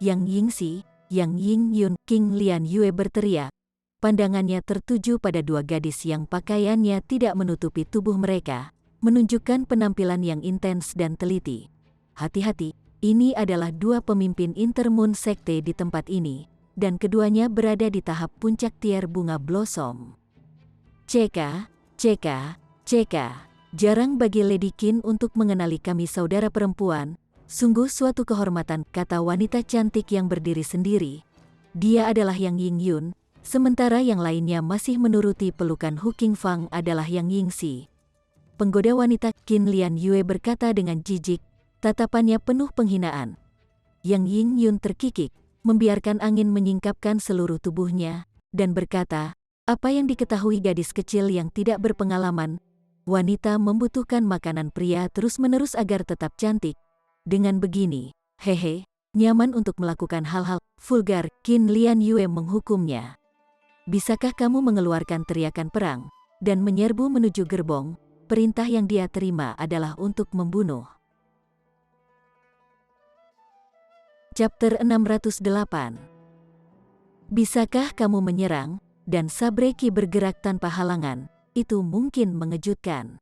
"Yang Yingxi, Yang Ying Yun," King Lian Yue berteriak. Pandangannya tertuju pada 2 gadis yang pakaiannya tidak menutupi tubuh mereka, menunjukkan penampilan yang intens dan teliti. "Hati-hati, ini adalah 2 pemimpin Intermoon Sekte di tempat ini, dan keduanya berada di tahap puncak tier bunga blossom." "Ceka, Ceka, Ceka. Jarang bagi Lady Qin untuk mengenali kami saudara perempuan. Sungguh suatu kehormatan," kata wanita cantik yang berdiri sendiri. Dia adalah Yang Ying Yun, sementara yang lainnya masih menuruti pelukan Hu Qingfang adalah Yang Yingxi. Penggoda wanita, Qin Lian Yue berkata dengan jijik, tatapannya penuh penghinaan. Yang Ying Yun terkikik, membiarkan angin menyingkapkan seluruh tubuhnya, dan berkata, "Apa yang diketahui gadis kecil yang tidak berpengalaman? Wanita membutuhkan makanan pria terus-menerus agar tetap cantik. Dengan begini, hehe, nyaman untuk melakukan hal-hal vulgar." Qin Lian Yue menghukumnya. "Bisakah kamu mengeluarkan teriakan perang dan menyerbu menuju gerbong? Perintah yang dia terima adalah untuk membunuh." Chapter 608. Bisakah kamu menyerang dan sabreki bergerak tanpa halangan? Itu mungkin mengejutkan.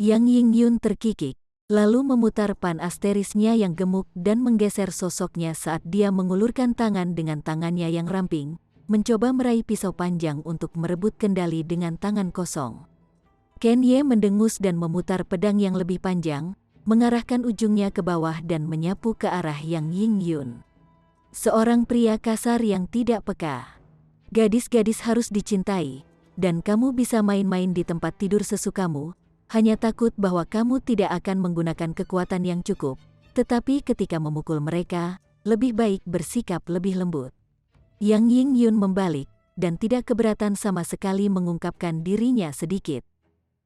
Yang Ying Yun terkikik, lalu memutar pan asterisnya yang gemuk dan menggeser sosoknya saat dia mengulurkan tangan dengan tangannya yang ramping, mencoba meraih pisau panjang untuk merebut kendali dengan tangan kosong. Ken Ye mendengus dan memutar pedang yang lebih panjang, mengarahkan ujungnya ke bawah dan menyapu ke arah Yang Ying Yun. Seorang pria kasar yang tidak peka. "Gadis-gadis harus dicintai, dan kamu bisa main-main di tempat tidur sesukamu, hanya takut bahwa kamu tidak akan menggunakan kekuatan yang cukup, tetapi ketika memukul mereka, lebih baik bersikap lebih lembut." Yang Ying Yun membalik, dan tidak keberatan sama sekali mengungkapkan dirinya sedikit.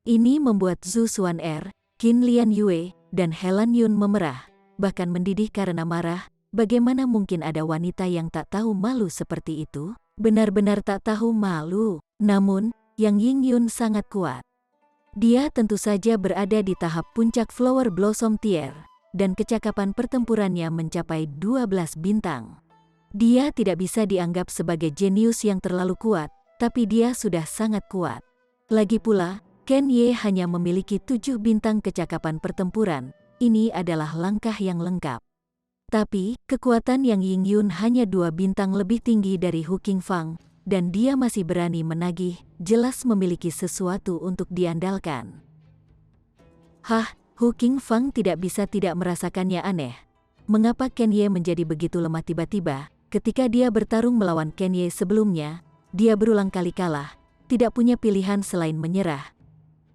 Ini membuat Zhu Xuan-er, Qin Lian Yue, dan Helan Yun memerah, bahkan mendidih karena marah. Bagaimana mungkin ada wanita yang tak tahu malu seperti itu? Benar-benar tak tahu malu. Namun, Yang Yingyun sangat kuat. Dia tentu saja berada di tahap puncak Flower Blossom Tier, dan kecakapan pertempurannya mencapai 12 bintang. Dia tidak bisa dianggap sebagai jenius yang terlalu kuat, tapi dia sudah sangat kuat. Lagi pula, Ken Ye hanya memiliki 7 bintang kecakapan pertempuran. Ini adalah langkah yang lengkap. Tapi, kekuatan Yang Yingyun hanya 2 bintang lebih tinggi dari Hu Qingfang, dan dia masih berani menagih, jelas memiliki sesuatu untuk diandalkan. Hah, Hu Qingfang tidak bisa tidak merasakannya aneh. Mengapa Ken Ye menjadi begitu lemah tiba-tiba? Ketika dia bertarung melawan Ken Ye sebelumnya, dia berulang kali kalah, tidak punya pilihan selain menyerah.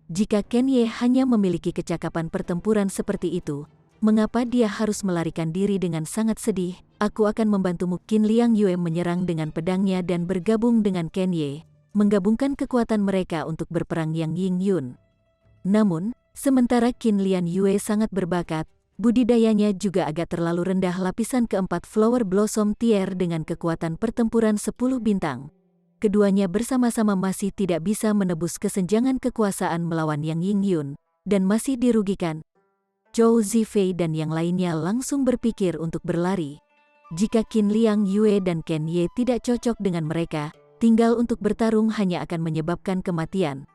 Jika Ken Ye hanya memiliki kecakapan pertempuran seperti itu, mengapa dia harus melarikan diri dengan sangat sedih? Aku akan membantumu. Qin Liang Yue menyerang dengan pedangnya dan bergabung dengan Ken Ye, menggabungkan kekuatan mereka untuk berperang Yang Yingyun. Namun, sementara Qin Liang Yue sangat berbakat, budidayanya juga agak terlalu rendah. Lapisan keempat Flower Blossom Tier dengan kekuatan pertempuran 10 bintang. Keduanya bersama-sama masih tidak bisa menebus kesenjangan kekuasaan melawan Yang Yingyun, dan masih dirugikan. Zhou Zifei dan yang lainnya langsung berpikir untuk berlari. Jika Qin Liang Yue dan Ken Ye tidak cocok dengan mereka, tinggal untuk bertarung hanya akan menyebabkan kematian.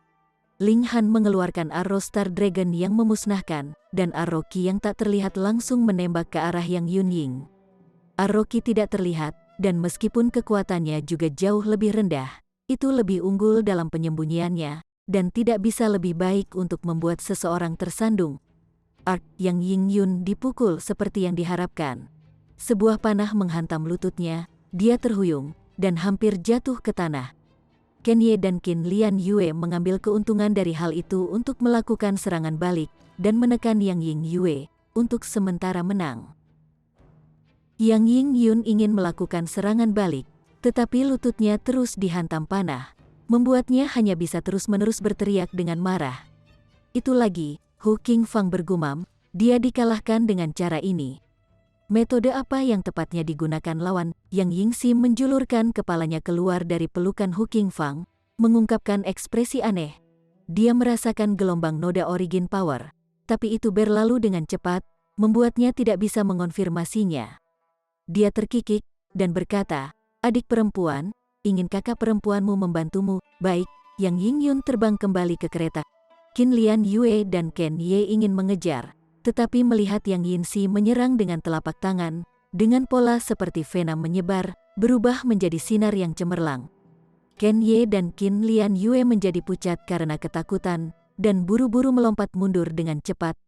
Ling Han mengeluarkan arrow Star Dragon yang memusnahkan, dan arrow Qi yang tak terlihat langsung menembak ke arah Yang Yunying. Arrow Qi tidak terlihat, dan meskipun kekuatannya juga jauh lebih rendah, itu lebih unggul dalam penyembunyiannya, dan tidak bisa lebih baik untuk membuat seseorang tersandung. Yang Yingyun dipukul seperti yang diharapkan. Sebuah panah menghantam lututnya, dia terhuyung, dan hampir jatuh ke tanah. Ken Ye dan Qin Liang Yue mengambil keuntungan dari hal itu untuk melakukan serangan balik, dan menekan Yang Ying Yue, untuk sementara menang. Yang Yingyun ingin melakukan serangan balik, tetapi lututnya terus dihantam panah, membuatnya hanya bisa terus-menerus berteriak dengan marah. Itu lagi, Hu Qingfang bergumam, dia dikalahkan dengan cara ini. Metode apa yang tepatnya digunakan lawan? Yang Yingxi menjulurkan kepalanya keluar dari pelukan Hu Qingfang, mengungkapkan ekspresi aneh. Dia merasakan gelombang noda origin power, tapi itu berlalu dengan cepat, membuatnya tidak bisa mengonfirmasinya. Dia terkikik, dan berkata, "Adik perempuan, ingin kakak perempuanmu membantumu?" "Baik." Yang Yingyun terbang kembali ke kereta. Qin Liang Yue dan Ken Ye ingin mengejar, tetapi melihat Yang Yinxi menyerang dengan telapak tangan, dengan pola seperti vena menyebar, berubah menjadi sinar yang cemerlang. Ken Ye dan Qin Liang Yue menjadi pucat karena ketakutan, dan buru-buru melompat mundur dengan cepat.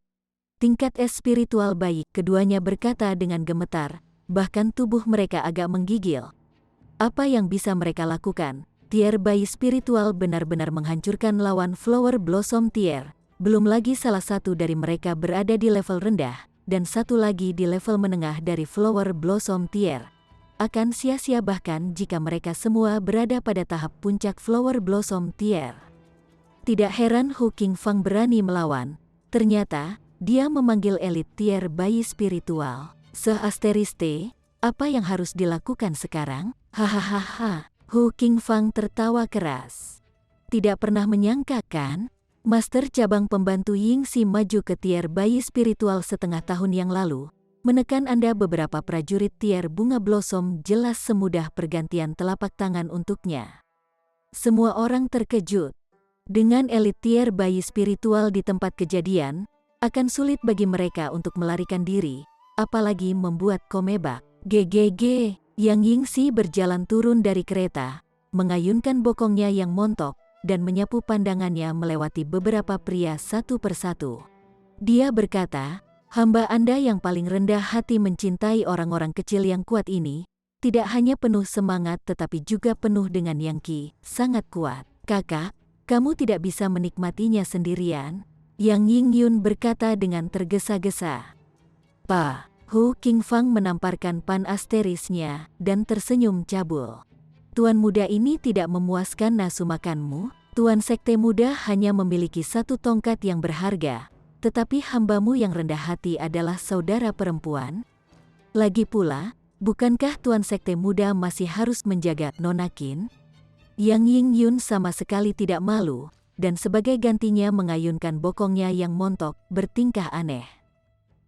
Tingkat es spiritual bayi, keduanya berkata dengan gemetar, bahkan tubuh mereka agak menggigil. Apa yang bisa mereka lakukan? Tier bayi spiritual benar-benar menghancurkan lawan Flower Blossom Tier. Belum lagi salah satu dari mereka berada di level rendah, dan satu lagi di level menengah dari Flower Blossom Tier. Akan sia-sia bahkan jika mereka semua berada pada tahap puncak Flower Blossom Tier. Tidak heran Hu Qingfang berani melawan. Ternyata, dia memanggil elit tier bayi spiritual. Se-asteriste, apa yang harus dilakukan sekarang? Hahaha, Hu Qingfang tertawa keras. Tidak pernah menyangka kan? Master cabang pembantu Yingxi maju ke tier bayi spiritual setengah tahun yang lalu. Menekan Anda beberapa prajurit tier bunga blossom jelas semudah pergantian telapak tangan untuknya. Semua orang terkejut. Dengan elit tier bayi spiritual di tempat kejadian, akan sulit bagi mereka untuk melarikan diri, apalagi membuat komebak. GGG, Yang Yingxi berjalan turun dari kereta, mengayunkan bokongnya yang montok, dan menyapu pandangannya melewati beberapa pria satu persatu. Dia berkata, "Hamba Anda yang paling rendah hati mencintai orang-orang kecil yang kuat ini, tidak hanya penuh semangat tetapi juga penuh dengan Yang Qi, sangat kuat. Kakak, kamu tidak bisa menikmatinya sendirian?" Yang Yingyun berkata dengan tergesa-gesa. "Pa." Hu Qingfang menamparkan pan asterisnya, dan tersenyum cabul. "Tuan muda ini tidak memuaskan nafsu makanmu? Tuan sekte muda hanya memiliki satu tongkat yang berharga, tetapi hambamu yang rendah hati adalah saudara perempuan? Lagi pula, bukankah tuan sekte muda masih harus menjaga Nona Qin?" Yang Ying-yun sama sekali tidak malu, dan sebagai gantinya mengayunkan bokongnya yang montok, bertingkah aneh.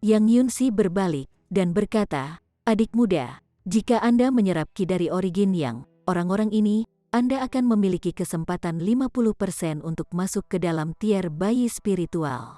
Yang Yunsi berbalik, dan berkata, "Adik muda, jika Anda menyerap ki dari origin yang orang-orang ini, Anda akan memiliki kesempatan 50% untuk masuk ke dalam tier bayi spiritual."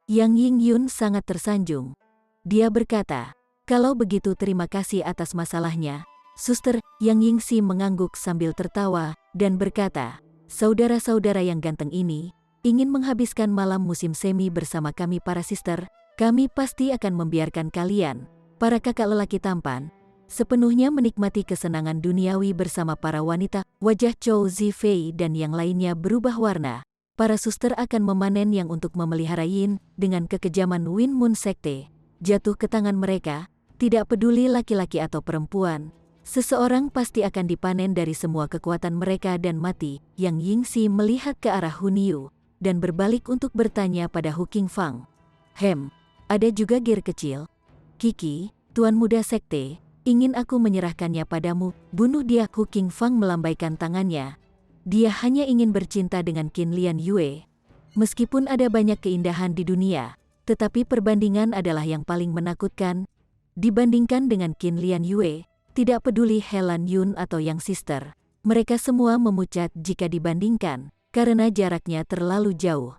Yang Ying-yun sangat tersanjung. Dia berkata, "Kalau begitu terima kasih atas masalahnya, Suster." Yang Yingxi mengangguk sambil tertawa, dan berkata, "Saudara-saudara yang ganteng ini, ingin menghabiskan malam musim semi bersama kami para sister, kami pasti akan membiarkan kalian, para kakak lelaki tampan, sepenuhnya menikmati kesenangan duniawi bersama para wanita." Wajah Chou Zifei dan yang lainnya berubah warna. Para suster akan memanen yang untuk memelihara Yin dengan kekejaman Win Moon Sekte jatuh ke tangan mereka, tidak peduli laki-laki atau perempuan. Seseorang pasti akan dipanen dari semua kekuatan mereka dan mati. Yang Yingxi melihat ke arah Huniu dan berbalik untuk bertanya pada Hu Qingfang, "Ada juga gear kecil? Kiki, tuan muda sekte, ingin aku menyerahkannya padamu." "Bunuh dia!" Hu Qingfang melambaikan tangannya. Dia hanya ingin bercinta dengan Qin Lian Yue. Meskipun ada banyak keindahan di dunia, tetapi perbandingan adalah yang paling menakutkan. Dibandingkan dengan Qin Lian Yue, tidak peduli Helan Yun atau Yang Sister, mereka semua memucat jika dibandingkan, karena jaraknya terlalu jauh.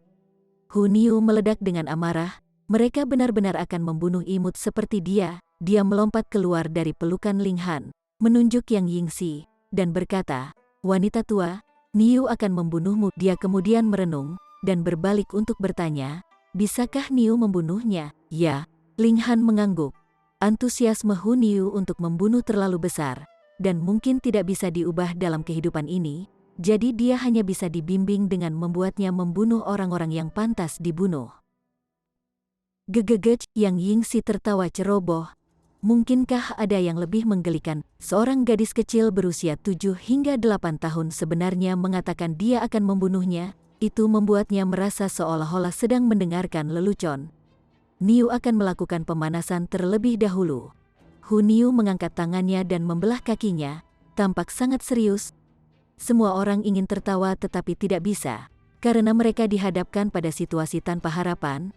Hu Niu meledak dengan amarah, mereka benar-benar akan membunuh imut seperti dia. Dia melompat keluar dari pelukan Ling Han, menunjuk Yang Yingxi, dan berkata, "Wanita tua, Niu akan membunuhmu." Dia kemudian merenung, dan berbalik untuk bertanya, "Bisakah Niu membunuhnya?" "Ya." Ling Han mengangguk. Antusiasme Hu Niu untuk membunuh terlalu besar, dan mungkin tidak bisa diubah dalam kehidupan ini, jadi dia hanya bisa dibimbing dengan membuatnya membunuh orang-orang yang pantas dibunuh. Gegegej, Yang Yingxi tertawa ceroboh. Mungkinkah ada yang lebih menggelikan? Seorang gadis kecil berusia 7 hingga 8 tahun sebenarnya mengatakan dia akan membunuhnya. Itu membuatnya merasa seolah-olah sedang mendengarkan lelucon. Niu akan melakukan pemanasan terlebih dahulu. Hu Niu mengangkat tangannya dan membelah kakinya, tampak sangat serius. Semua orang ingin tertawa tetapi tidak bisa, karena mereka dihadapkan pada situasi tanpa harapan.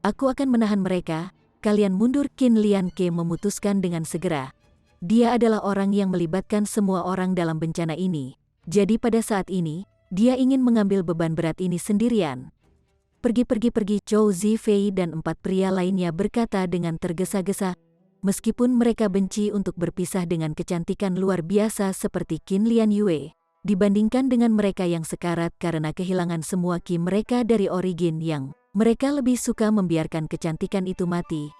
"Aku akan menahan mereka. Kalian mundur." Qin Lian Ke memutuskan dengan segera. Dia adalah orang yang melibatkan semua orang dalam bencana ini. Jadi pada saat ini, dia ingin mengambil beban berat ini sendirian. Pergi." Chou Zifei dan 4 pria lainnya berkata dengan tergesa-gesa. Meskipun mereka benci untuk berpisah dengan kecantikan luar biasa seperti Qin Lian Yue, dibandingkan dengan mereka yang sekarat karena kehilangan semua ki mereka dari origin yang mereka lebih suka membiarkan kecantikan itu mati.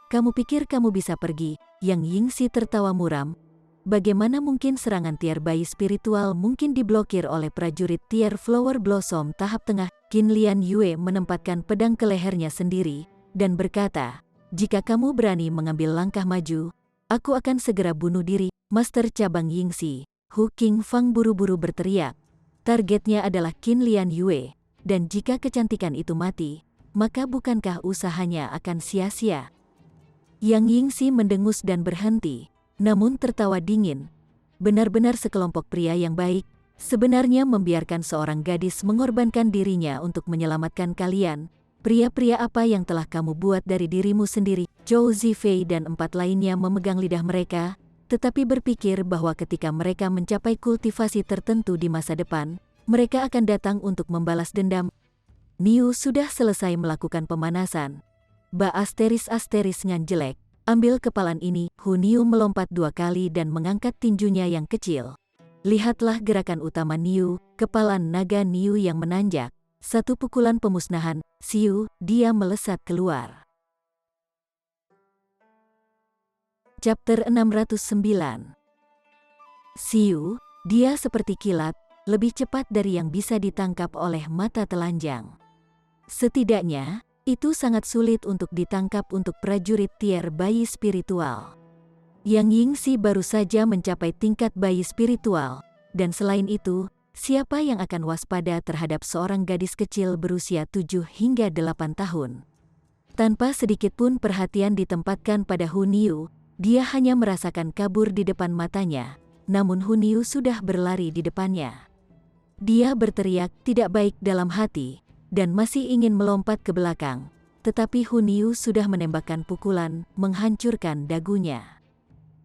"Kamu pikir kamu bisa pergi?" Yang Yingxi tertawa muram. "Bagaimana mungkin serangan tier bayi spiritual mungkin diblokir oleh prajurit tier Flower Blossom tahap tengah?" Qin Lian Yue menempatkan pedang ke lehernya sendiri, dan berkata, "Jika kamu berani mengambil langkah maju, aku akan segera bunuh diri." Master cabang Yingxi, Hu Qingfang buru-buru berteriak. Targetnya adalah Qin Lian Yue. Dan jika kecantikan itu mati, maka bukankah usahanya akan sia-sia? Yang Yingxi mendengus dan berhenti, namun tertawa dingin. Benar-benar sekelompok pria yang baik, sebenarnya membiarkan seorang gadis mengorbankan dirinya untuk menyelamatkan kalian. Pria-pria apa yang telah kamu buat dari dirimu sendiri? Chou Zifei dan 4 lainnya memegang lidah mereka, tetapi berpikir bahwa ketika mereka mencapai kultivasi tertentu di masa depan, mereka akan datang untuk membalas dendam. Niu sudah selesai melakukan pemanasan. "Ba asteris ngan jelek, ambil kepalan ini." Hu Niu melompat 2 kali dan mengangkat tinjunya yang kecil. Lihatlah gerakan utama Niu, kepalan naga Niu yang menanjak. Satu pukulan pemusnahan, siu, dia melesat keluar. Chapter 609. Siu, dia seperti kilat, lebih cepat dari yang bisa ditangkap oleh mata telanjang. Setidaknya, itu sangat sulit untuk ditangkap untuk prajurit tier bayi spiritual. Yang Yingxi baru saja mencapai tingkat bayi spiritual, dan selain itu, siapa yang akan waspada terhadap seorang gadis kecil berusia 7 hingga 8 tahun? Tanpa sedikit pun perhatian ditempatkan pada Hu Niu, dia hanya merasakan kabur di depan matanya, namun Huniu sudah berlari di depannya. Dia berteriak tidak baik dalam hati, dan masih ingin melompat ke belakang, tetapi Huniu sudah menembakkan pukulan, menghancurkan dagunya.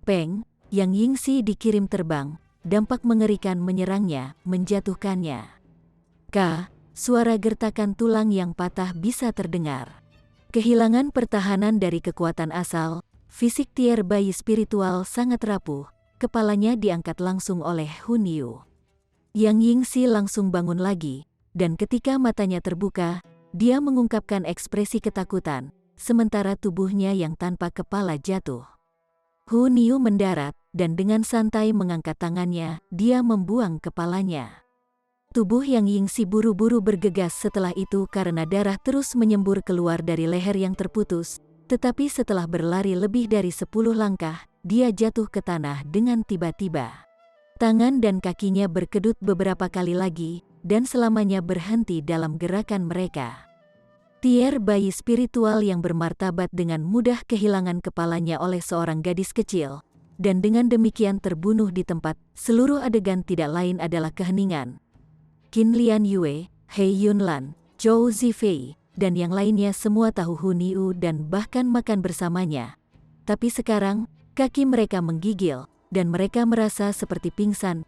Peng, yang Yingxi dikirim terbang, dampak mengerikan menyerangnya, menjatuhkannya. Suara gertakan tulang yang patah bisa terdengar. Kehilangan pertahanan dari kekuatan asal, fisik tier bayi spiritual sangat rapuh, kepalanya diangkat langsung oleh Huniu. Yang Yingxi langsung bangun lagi, dan ketika matanya terbuka, dia mengungkapkan ekspresi ketakutan, sementara tubuhnya yang tanpa kepala jatuh. Huniu mendarat, dan dengan santai mengangkat tangannya, dia membuang kepalanya. Tubuh Yang Yingxi buru-buru bergegas setelah itu karena darah terus menyembur keluar dari leher yang terputus, tetapi setelah berlari lebih dari 10 langkah, dia jatuh ke tanah dengan tiba-tiba. Tangan dan kakinya berkedut beberapa kali lagi, dan selamanya berhenti dalam gerakan mereka. Tier bayi spiritual yang bermartabat dengan mudah kehilangan kepalanya oleh seorang gadis kecil, dan dengan demikian terbunuh di tempat. Seluruh adegan tidak lain adalah keheningan. Qin Lian Yue, He Yunlan, Zhou Zifei, dan yang lainnya semua tahu Huniu dan bahkan makan bersamanya. Tapi sekarang, kaki mereka menggigil, dan mereka merasa seperti pingsan.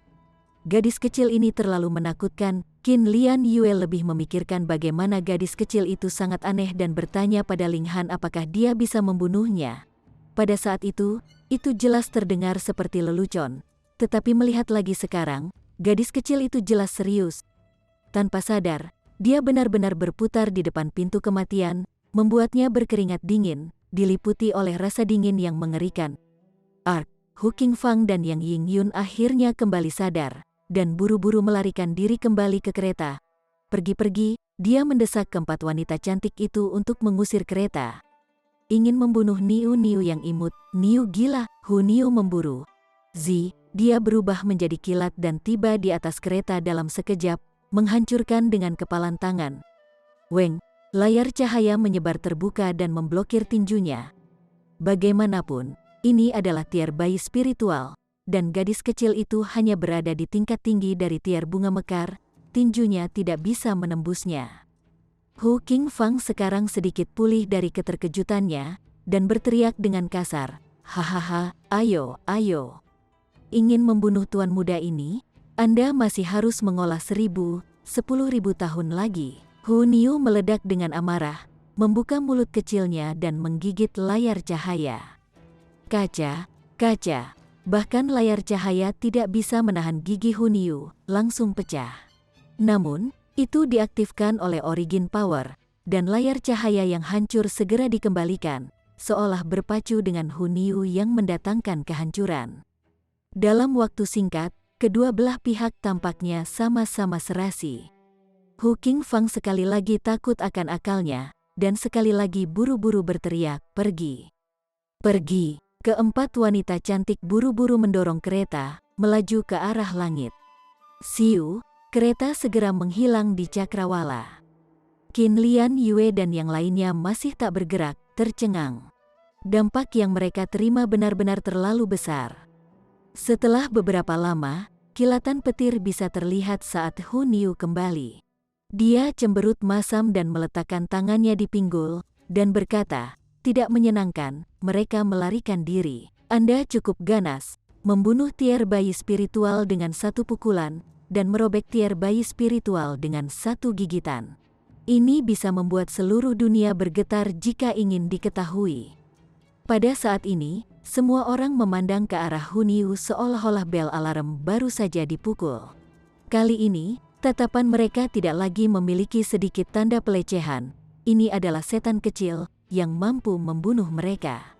Gadis kecil ini terlalu menakutkan. Qin Lian Yue lebih memikirkan bagaimana gadis kecil itu sangat aneh dan bertanya pada Ling Han apakah dia bisa membunuhnya. Pada saat itu jelas terdengar seperti lelucon. Tetapi melihat lagi sekarang, gadis kecil itu jelas serius. Tanpa sadar, dia benar-benar berputar di depan pintu kematian, membuatnya berkeringat dingin, diliputi oleh rasa dingin yang mengerikan. Hu Qingfang dan Yang Yingyun akhirnya kembali sadar, dan buru-buru melarikan diri kembali ke kereta. Pergi-pergi, dia mendesak keempat wanita cantik itu untuk mengusir kereta. Ingin membunuh Niu yang imut, Niu gila, Huniu memburu. Dia berubah menjadi kilat dan tiba di atas kereta dalam sekejap, menghancurkan dengan kepalan tangan. Weng, layar cahaya menyebar terbuka dan memblokir tinjunya. Bagaimanapun, ini adalah tier bayi spiritual, dan gadis kecil itu hanya berada di tingkat tinggi dari tier bunga mekar, tinjunya tidak bisa menembusnya. Hu Qingfang sekarang sedikit pulih dari keterkejutannya, dan berteriak dengan kasar, "Hahaha, ayo. Ingin membunuh tuan muda ini? Anda masih harus mengolah 1000, 10.000 tahun lagi." Huniu meledak dengan amarah, membuka mulut kecilnya dan menggigit layar cahaya. Kaca, bahkan layar cahaya tidak bisa menahan gigi Huniu, langsung pecah. Namun, itu diaktifkan oleh Origin Power, dan layar cahaya yang hancur segera dikembalikan, seolah berpacu dengan Huniu yang mendatangkan kehancuran. Dalam waktu singkat, kedua belah pihak tampaknya sama-sama serasi. Hu Qingfang sekali lagi takut akan akalnya, dan sekali lagi buru-buru berteriak, "Pergi! Pergi!" Keempat wanita cantik buru-buru mendorong kereta, melaju ke arah langit. Siu, kereta segera menghilang di cakrawala. Qin Lian Yue dan yang lainnya masih tak bergerak, tercengang. Dampak yang mereka terima benar-benar terlalu besar. Setelah beberapa lama, kilatan petir bisa terlihat saat Huniu kembali. Dia cemberut masam dan meletakkan tangannya di pinggul, dan berkata, "Tidak menyenangkan, mereka melarikan diri. Anda cukup ganas, membunuh tier bayi spiritual dengan satu pukulan, dan merobek tier bayi spiritual dengan satu gigitan. Ini bisa membuat seluruh dunia bergetar jika ingin diketahui." Pada saat ini, semua orang memandang ke arah Huniu seolah-olah bel alarm baru saja dipukul. Kali ini, tatapan mereka tidak lagi memiliki sedikit tanda pelecehan. Ini adalah setan kecil yang mampu membunuh mereka.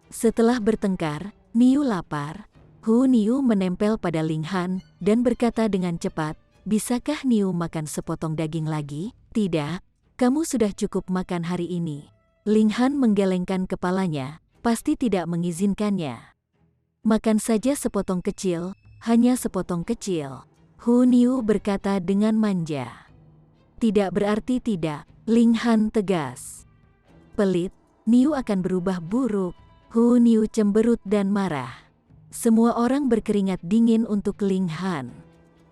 Setelah bertengkar, Niu lapar. Huniu menempel pada Ling Han dan berkata dengan cepat, "Bisakah Niu makan sepotong daging lagi?" "Tidak, kamu sudah cukup makan hari ini." Ling Han menggelengkan kepalanya, pasti tidak mengizinkannya. "Makan saja sepotong kecil, hanya sepotong kecil." Huniu berkata dengan manja. "Tidak berarti tidak," Ling Han tegas. "Pelit, Niu akan berubah buruk." Huniu cemberut dan marah. Semua orang berkeringat dingin untuk Ling Han.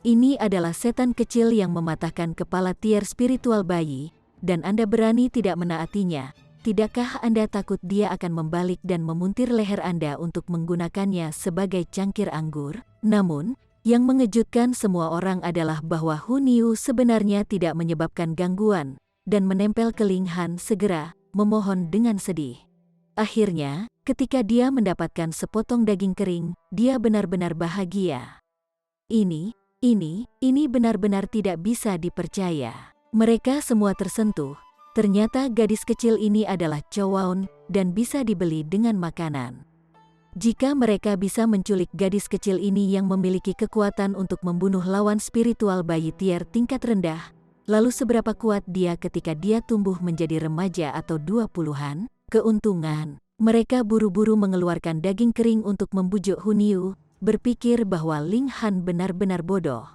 Ini adalah setan kecil yang mematahkan kepala tier spiritual bayi, dan Anda berani tidak menaatinya. Tidakkah Anda takut dia akan membalik dan memuntir leher Anda untuk menggunakannya sebagai cangkir anggur? Namun, yang mengejutkan semua orang adalah bahwa Hun Yu sebenarnya tidak menyebabkan gangguan, dan menempel ke Ling Han segera, memohon dengan sedih. Akhirnya, ketika dia mendapatkan sepotong daging kering, dia benar-benar bahagia. Ini benar-benar tidak bisa dipercaya. Mereka semua tersentuh. Ternyata gadis kecil ini adalah Chowaun dan bisa dibeli dengan makanan. Jika mereka bisa menculik gadis kecil ini yang memiliki kekuatan untuk membunuh lawan spiritual bayi tier tingkat rendah, lalu seberapa kuat dia ketika dia tumbuh menjadi remaja atau 20-an? Keuntungan. Mereka buru-buru mengeluarkan daging kering untuk membujuk Hun Yu, berpikir bahwa Ling Han benar-benar bodoh.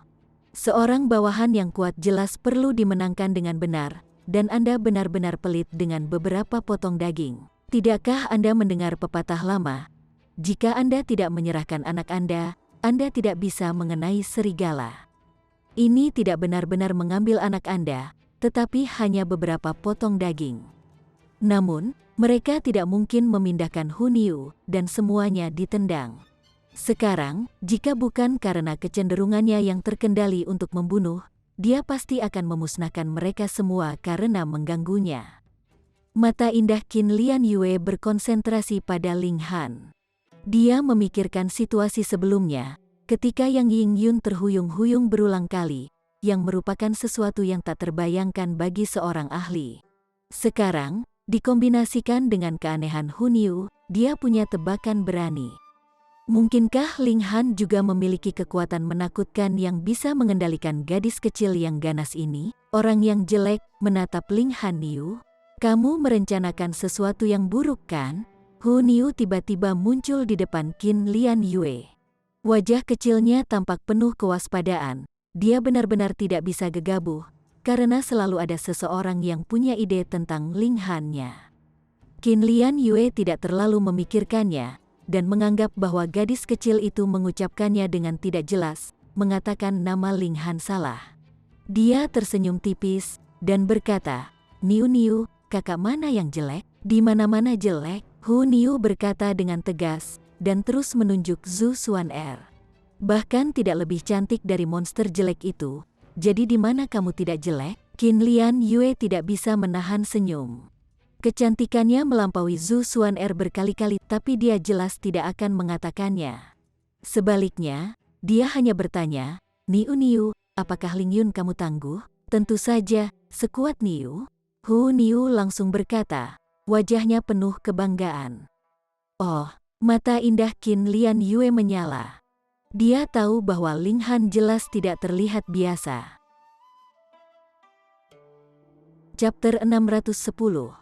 Seorang bawahan yang kuat jelas perlu dimenangkan dengan benar, dan Anda benar-benar pelit dengan beberapa potong daging. Tidakkah Anda mendengar pepatah lama? Jika Anda tidak menyerahkan anak Anda tidak bisa mengenai serigala. Ini tidak benar-benar mengambil anak Anda, tetapi hanya beberapa potong daging. Namun, mereka tidak mungkin memindahkan Hun Yu, dan semuanya ditendang. Sekarang, jika bukan karena kecenderungannya yang terkendali untuk membunuh, dia pasti akan memusnahkan mereka semua karena mengganggunya. Mata indah Qin Lian Yue berkonsentrasi pada Ling Han. Dia memikirkan situasi sebelumnya, ketika Yang Ying Yun terhuyung-huyung berulang kali, yang merupakan sesuatu yang tak terbayangkan bagi seorang ahli. Sekarang, dikombinasikan dengan keanehan Hun Yu, dia punya tebakan berani. Mungkinkah Ling Han juga memiliki kekuatan menakutkan yang bisa mengendalikan gadis kecil yang ganas ini? Orang yang jelek menatap Ling Han. Yu, kamu merencanakan sesuatu yang buruk kan? Hun Yu tiba-tiba muncul di depan Qin Lian Yue. Wajah kecilnya tampak penuh kewaspadaan. Dia benar-benar tidak bisa gegabah, karena selalu ada seseorang yang punya ide tentang Ling Han-nya. Qin Lian Yue tidak terlalu memikirkannya, dan menganggap bahwa gadis kecil itu mengucapkannya dengan tidak jelas, mengatakan nama Ling Han salah. Dia tersenyum tipis, dan berkata, Niu, kakak mana yang jelek? Di mana-mana jelek, Hun Yu berkata dengan tegas, dan terus menunjuk Zhu Xuan'er. Bahkan tidak lebih cantik dari monster jelek itu, jadi di mana kamu tidak jelek? Qin Lian Yue tidak bisa menahan senyum. Kecantikannya melampaui Zhu Xuan'er berkali-kali, tapi dia jelas tidak akan mengatakannya. Sebaliknya, dia hanya bertanya, Niu, apakah Ling Yun kamu tangguh? Tentu saja, sekuat Niu. Hun Yu langsung berkata, wajahnya penuh kebanggaan. Oh, mata indah Qin Lian Yue menyala. Dia tahu bahwa Ling Han jelas tidak terlihat biasa. Chapter 610.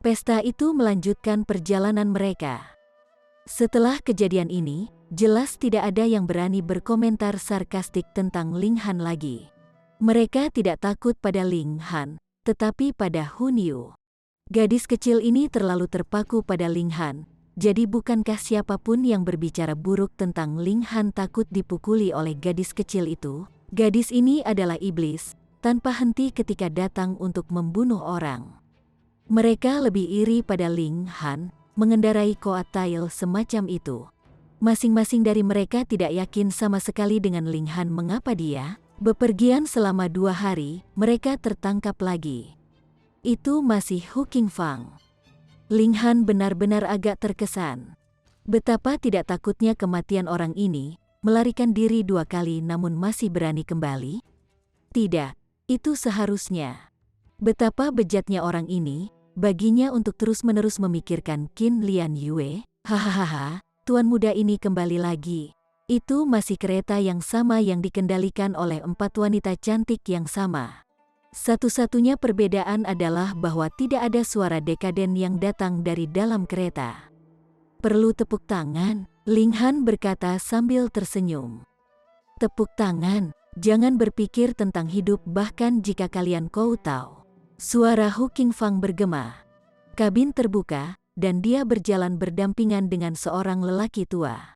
Pesta itu melanjutkan perjalanan mereka. Setelah kejadian ini, jelas tidak ada yang berani berkomentar sarkastik tentang Ling Han lagi. Mereka tidak takut pada Ling Han, tetapi pada Hun Yu. Gadis kecil ini terlalu terpaku pada Ling Han, jadi bukankah siapapun yang berbicara buruk tentang Ling Han takut dipukuli oleh gadis kecil itu? Gadis ini adalah iblis, tanpa henti ketika datang untuk membunuh orang. Mereka lebih iri pada Ling Han, mengendarai koatail semacam itu. Masing-masing dari mereka tidak yakin sama sekali dengan Ling Han mengapa dia bepergian selama 2 hari, mereka tertangkap lagi. Itu masih Hu Qingfang. Ling Han benar-benar agak terkesan. Betapa tidak takutnya kematian orang ini, melarikan diri 2 kali namun masih berani kembali? Tidak, itu seharusnya. Betapa bejatnya orang ini, baginya untuk terus-menerus memikirkan Qin Lian Yue. Hahaha, tuan muda ini kembali lagi. Itu masih kereta yang sama yang dikendalikan oleh 4 wanita cantik yang sama. Satu-satunya perbedaan adalah bahwa tidak ada suara dekaden yang datang dari dalam kereta. Perlu tepuk tangan, Ling Han berkata sambil tersenyum. Tepuk tangan, jangan berpikir tentang hidup bahkan jika kalian tahu. Suara Hu Qingfang bergema. Kabin terbuka, dan dia berjalan berdampingan dengan seorang lelaki tua.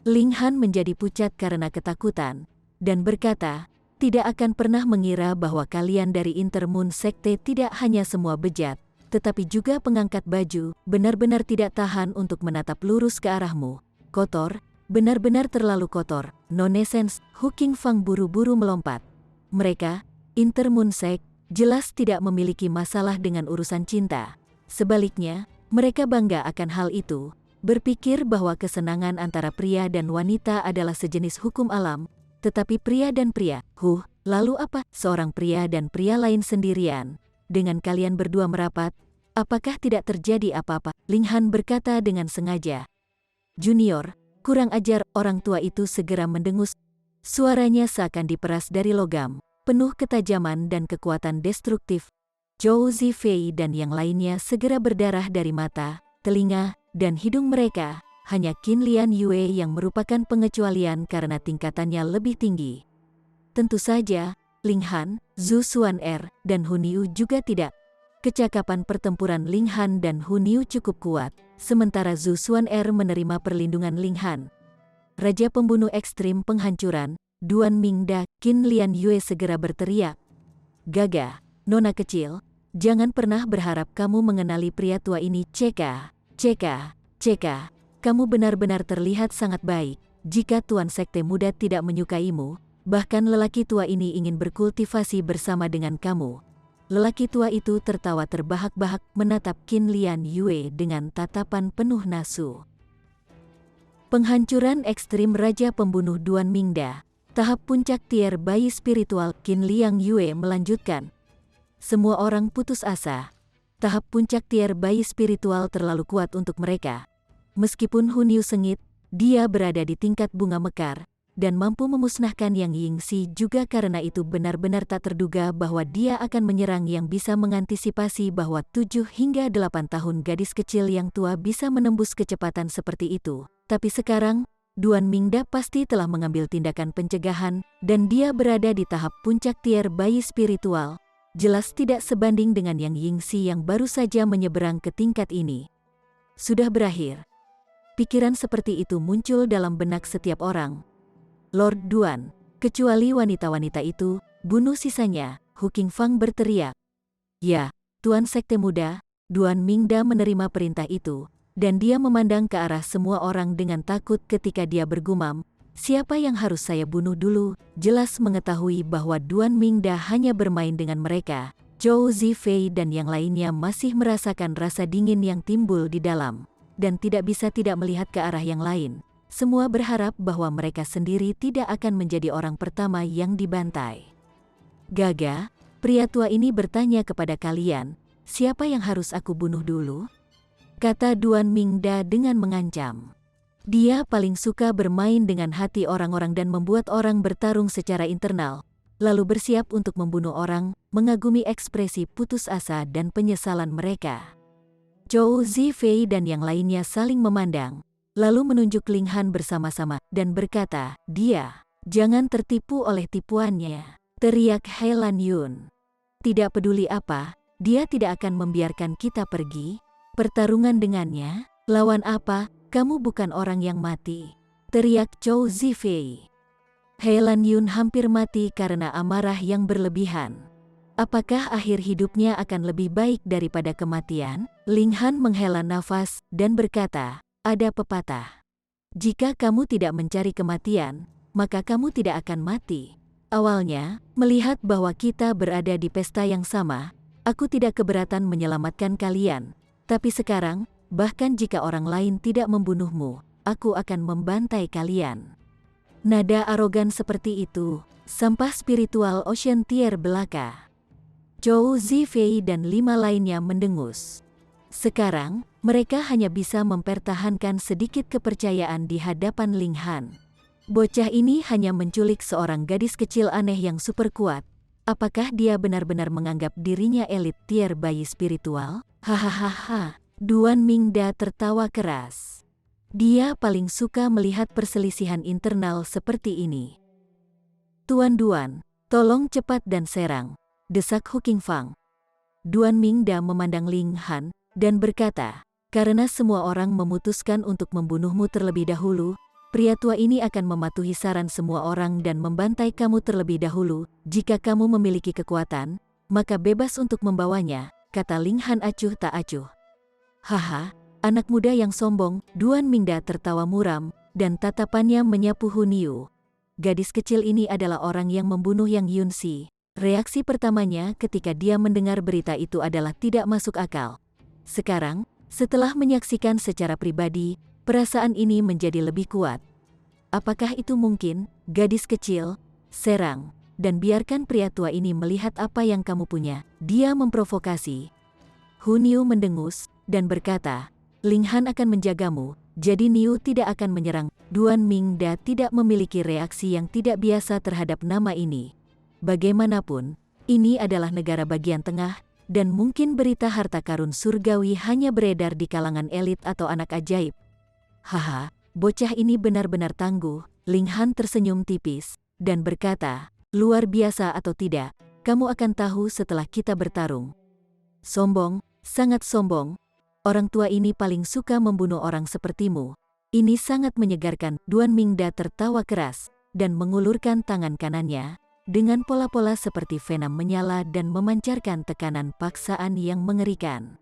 Ling Han menjadi pucat karena ketakutan, dan berkata, tidak akan pernah mengira bahwa kalian dari Intermoon Sekte tidak hanya semua bejat, tetapi juga pengangkat baju, benar-benar tidak tahan untuk menatap lurus ke arahmu. Kotor, benar-benar terlalu kotor. Nonsense, Hu Qingfang buru-buru melompat. Mereka, Intermoon Sekte, jelas tidak memiliki masalah dengan urusan cinta. Sebaliknya, mereka bangga akan hal itu, berpikir bahwa kesenangan antara pria dan wanita adalah sejenis hukum alam, tetapi pria dan pria, lalu apa? Seorang pria dan pria lain sendirian. Dengan kalian berdua merapat, apakah tidak terjadi apa-apa? Ling Han berkata dengan sengaja. Junior, kurang ajar, orang tua itu segera mendengus. Suaranya seakan diperas dari logam, penuh ketajaman dan kekuatan destruktif. Zhou Zifei dan yang lainnya segera berdarah dari mata, telinga, dan hidung mereka. Hanya Qin Lian Yue yang merupakan pengecualian karena tingkatannya lebih tinggi. Tentu saja, Ling Han, Zhu Xuan'er, dan Hu Niu juga tidak. Kecakapan pertempuran Ling Han dan Hu Niu cukup kuat, sementara Zhu Xuan'er menerima perlindungan Ling Han. Raja pembunuh ekstrim penghancuran, Duan Mingda, Qin Lian Yue segera berteriak. Gagah, nona kecil, jangan pernah berharap kamu mengenali pria tua ini. Ceka, kamu benar-benar terlihat sangat baik. Jika Tuan Sekte Muda tidak menyukaimu, bahkan lelaki tua ini ingin berkultivasi bersama dengan kamu. Lelaki tua itu tertawa terbahak-bahak menatap Qin Lian Yue dengan tatapan penuh nasu. Penghancuran ekstrim Raja Pembunuh Duan Mingda, tahap puncak tier bayi spiritual. Qin Lian Yue melanjutkan. Semua orang putus asa. Tahap puncak tier bayi spiritual terlalu kuat untuk mereka. Meskipun Hu Niu sengit, dia berada di tingkat bunga mekar, dan mampu memusnahkan Yang Yingxi juga. Karena itu benar-benar tak terduga bahwa dia akan menyerang yang bisa mengantisipasi bahwa 7 hingga 8 tahun gadis kecil yang tua bisa menembus kecepatan seperti itu. Tapi sekarang, Duan Mingda pasti telah mengambil tindakan pencegahan, dan dia berada di tahap puncak tier bayi spiritual. Jelas tidak sebanding dengan Yang Yingxi yang baru saja menyeberang ke tingkat ini. Sudah berakhir. Pikiran seperti itu muncul dalam benak setiap orang. Lord Duan, kecuali wanita-wanita itu, bunuh sisanya. Hu Qingfang berteriak. Ya, Tuan Sekte Muda. Duan Mingda menerima perintah itu, dan dia memandang ke arah semua orang dengan takut ketika dia bergumam. Siapa yang harus saya bunuh dulu? Jelas mengetahui bahwa Duan Mingda hanya bermain dengan mereka. Zhou Zifei dan yang lainnya masih merasakan rasa dingin yang timbul di dalam, dan tidak bisa tidak melihat ke arah yang lain. Semua berharap bahwa mereka sendiri tidak akan menjadi orang pertama yang dibantai. Gagah, pria tua ini bertanya kepada kalian, siapa yang harus aku bunuh dulu? Kata Duan Mingda dengan mengancam. Dia paling suka bermain dengan hati orang-orang dan membuat orang bertarung secara internal, lalu bersiap untuk membunuh orang, mengagumi ekspresi putus asa dan penyesalan mereka. Zhou Zifei dan yang lainnya saling memandang, lalu menunjuk Ling Han bersama-sama, dan berkata, dia, jangan tertipu oleh tipuannya, teriak He Lan Yun. Tidak peduli apa, dia tidak akan membiarkan kita pergi. Pertarungan dengannya, lawan apa? Kamu bukan orang yang mati, teriak Zhou Zifei. He Lan Yun hampir mati karena amarah yang berlebihan. Apakah akhir hidupnya akan lebih baik daripada kematian? Ling Han menghela nafas dan berkata, ada pepatah. Jika kamu tidak mencari kematian, maka kamu tidak akan mati. Awalnya, melihat bahwa kita berada di pesta yang sama, aku tidak keberatan menyelamatkan kalian. Tapi sekarang, bahkan jika orang lain tidak membunuhmu, aku akan membantai kalian. Nada arogan seperti itu, sampah spiritual Ocean Tier belaka. Zhou Zifei dan 5 lainnya mendengus. Sekarang, mereka hanya bisa mempertahankan sedikit kepercayaan di hadapan Ling Han. Bocah ini hanya menculik seorang gadis kecil aneh yang super kuat. Apakah dia benar-benar menganggap dirinya elit tier bayi spiritual? Hahaha. Duan Mingda tertawa keras. Dia paling suka melihat perselisihan internal seperti ini. Tuan Duan, tolong cepat dan serang, desak Hu Qingfang. Duan Mingda memandang Ling Han, dan berkata, Karena semua orang memutuskan untuk membunuhmu terlebih dahulu, pria tua ini akan mematuhi saran semua orang dan membantai kamu terlebih dahulu. Jika kamu memiliki kekuatan, maka bebas untuk membawanya, kata Ling Han acuh tak acuh. Haha, anak muda yang sombong, Duan Mingda tertawa muram, dan tatapannya menyapu Hun Yu. Gadis kecil ini adalah orang yang membunuh Yang Yunxi. Reaksi pertamanya ketika dia mendengar berita itu adalah tidak masuk akal. Sekarang, setelah menyaksikan secara pribadi, perasaan ini menjadi lebih kuat. Apakah itu mungkin, gadis kecil? Serang, dan biarkan pria tua ini melihat apa yang kamu punya. Dia memprovokasi. Hun Yu mendengus, dan berkata, Ling Han akan menjagamu, jadi Niu tidak akan menyerang. Duan Mingda tidak memiliki reaksi yang tidak biasa terhadap nama ini. Bagaimanapun, ini adalah negara bagian tengah, dan mungkin berita harta karun surgawi hanya beredar di kalangan elit atau anak ajaib. Haha, bocah ini benar-benar tangguh. Ling Han tersenyum tipis, dan berkata, luar biasa atau tidak, kamu akan tahu setelah kita bertarung. Sombong, sangat sombong. Orang tua ini paling suka membunuh orang sepertimu. Ini sangat menyegarkan. Duan Mingda tertawa keras, dan mengulurkan tangan kanannya, dengan pola-pola seperti venom menyala dan memancarkan tekanan paksaan yang mengerikan.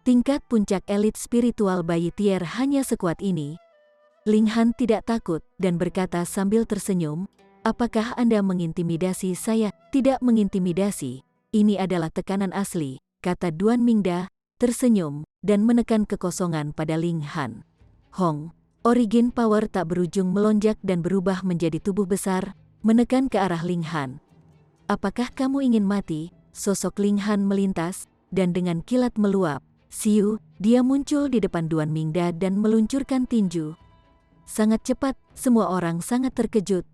Tingkat puncak elit spiritual Bayi Tier hanya sekuat ini. Ling Han tidak takut, dan berkata sambil tersenyum, apakah Anda mengintimidasi saya? Tidak mengintimidasi, ini adalah tekanan asli, kata Duan Mingda, tersenyum, dan menekan kekosongan pada Ling Han. Hong, origin power tak berujung melonjak dan berubah menjadi tubuh besar, menekan ke arah Ling Han. Apakah kamu ingin mati? Sosok Ling Han melintas, dan dengan kilat meluap, siu, dia muncul di depan Duan Mingda dan meluncurkan tinju. Sangat cepat, semua orang sangat terkejut.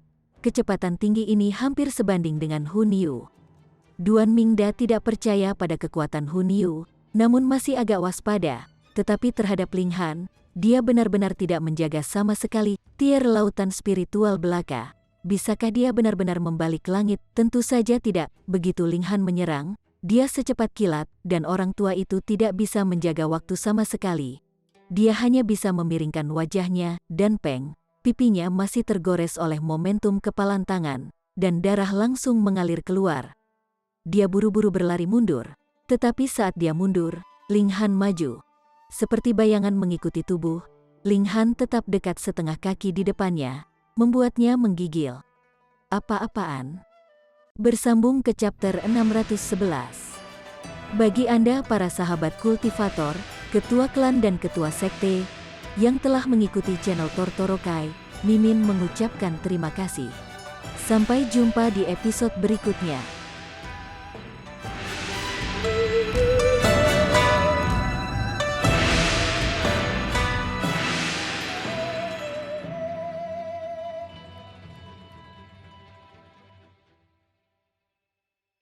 Kecepatan tinggi ini hampir sebanding dengan Hun Yu. Duan Mingda tidak percaya pada kekuatan Hun Yu, namun masih agak waspada, tetapi terhadap Ling Han, dia benar-benar tidak menjaga sama sekali. Tier lautan spiritual belaka. Bisakah dia benar-benar membalik langit? Tentu saja tidak. Begitu Ling Han menyerang, dia secepat kilat, dan orang tua itu tidak bisa menjaga waktu sama sekali. Dia hanya bisa memiringkan wajahnya, dan peng, pipinya masih tergores oleh momentum kepalan tangan, dan darah langsung mengalir keluar. Dia buru-buru berlari mundur, tetapi saat dia mundur, Ling Han maju. Seperti bayangan mengikuti tubuh, Ling Han tetap dekat setengah kaki di depannya, membuatnya menggigil. Apa-apaan? Bersambung ke chapter 611. Bagi Anda para sahabat kultivator, ketua klan dan ketua sekte, yang telah mengikuti channel Tortorokai, Mimin mengucapkan terima kasih. Sampai jumpa di episode berikutnya.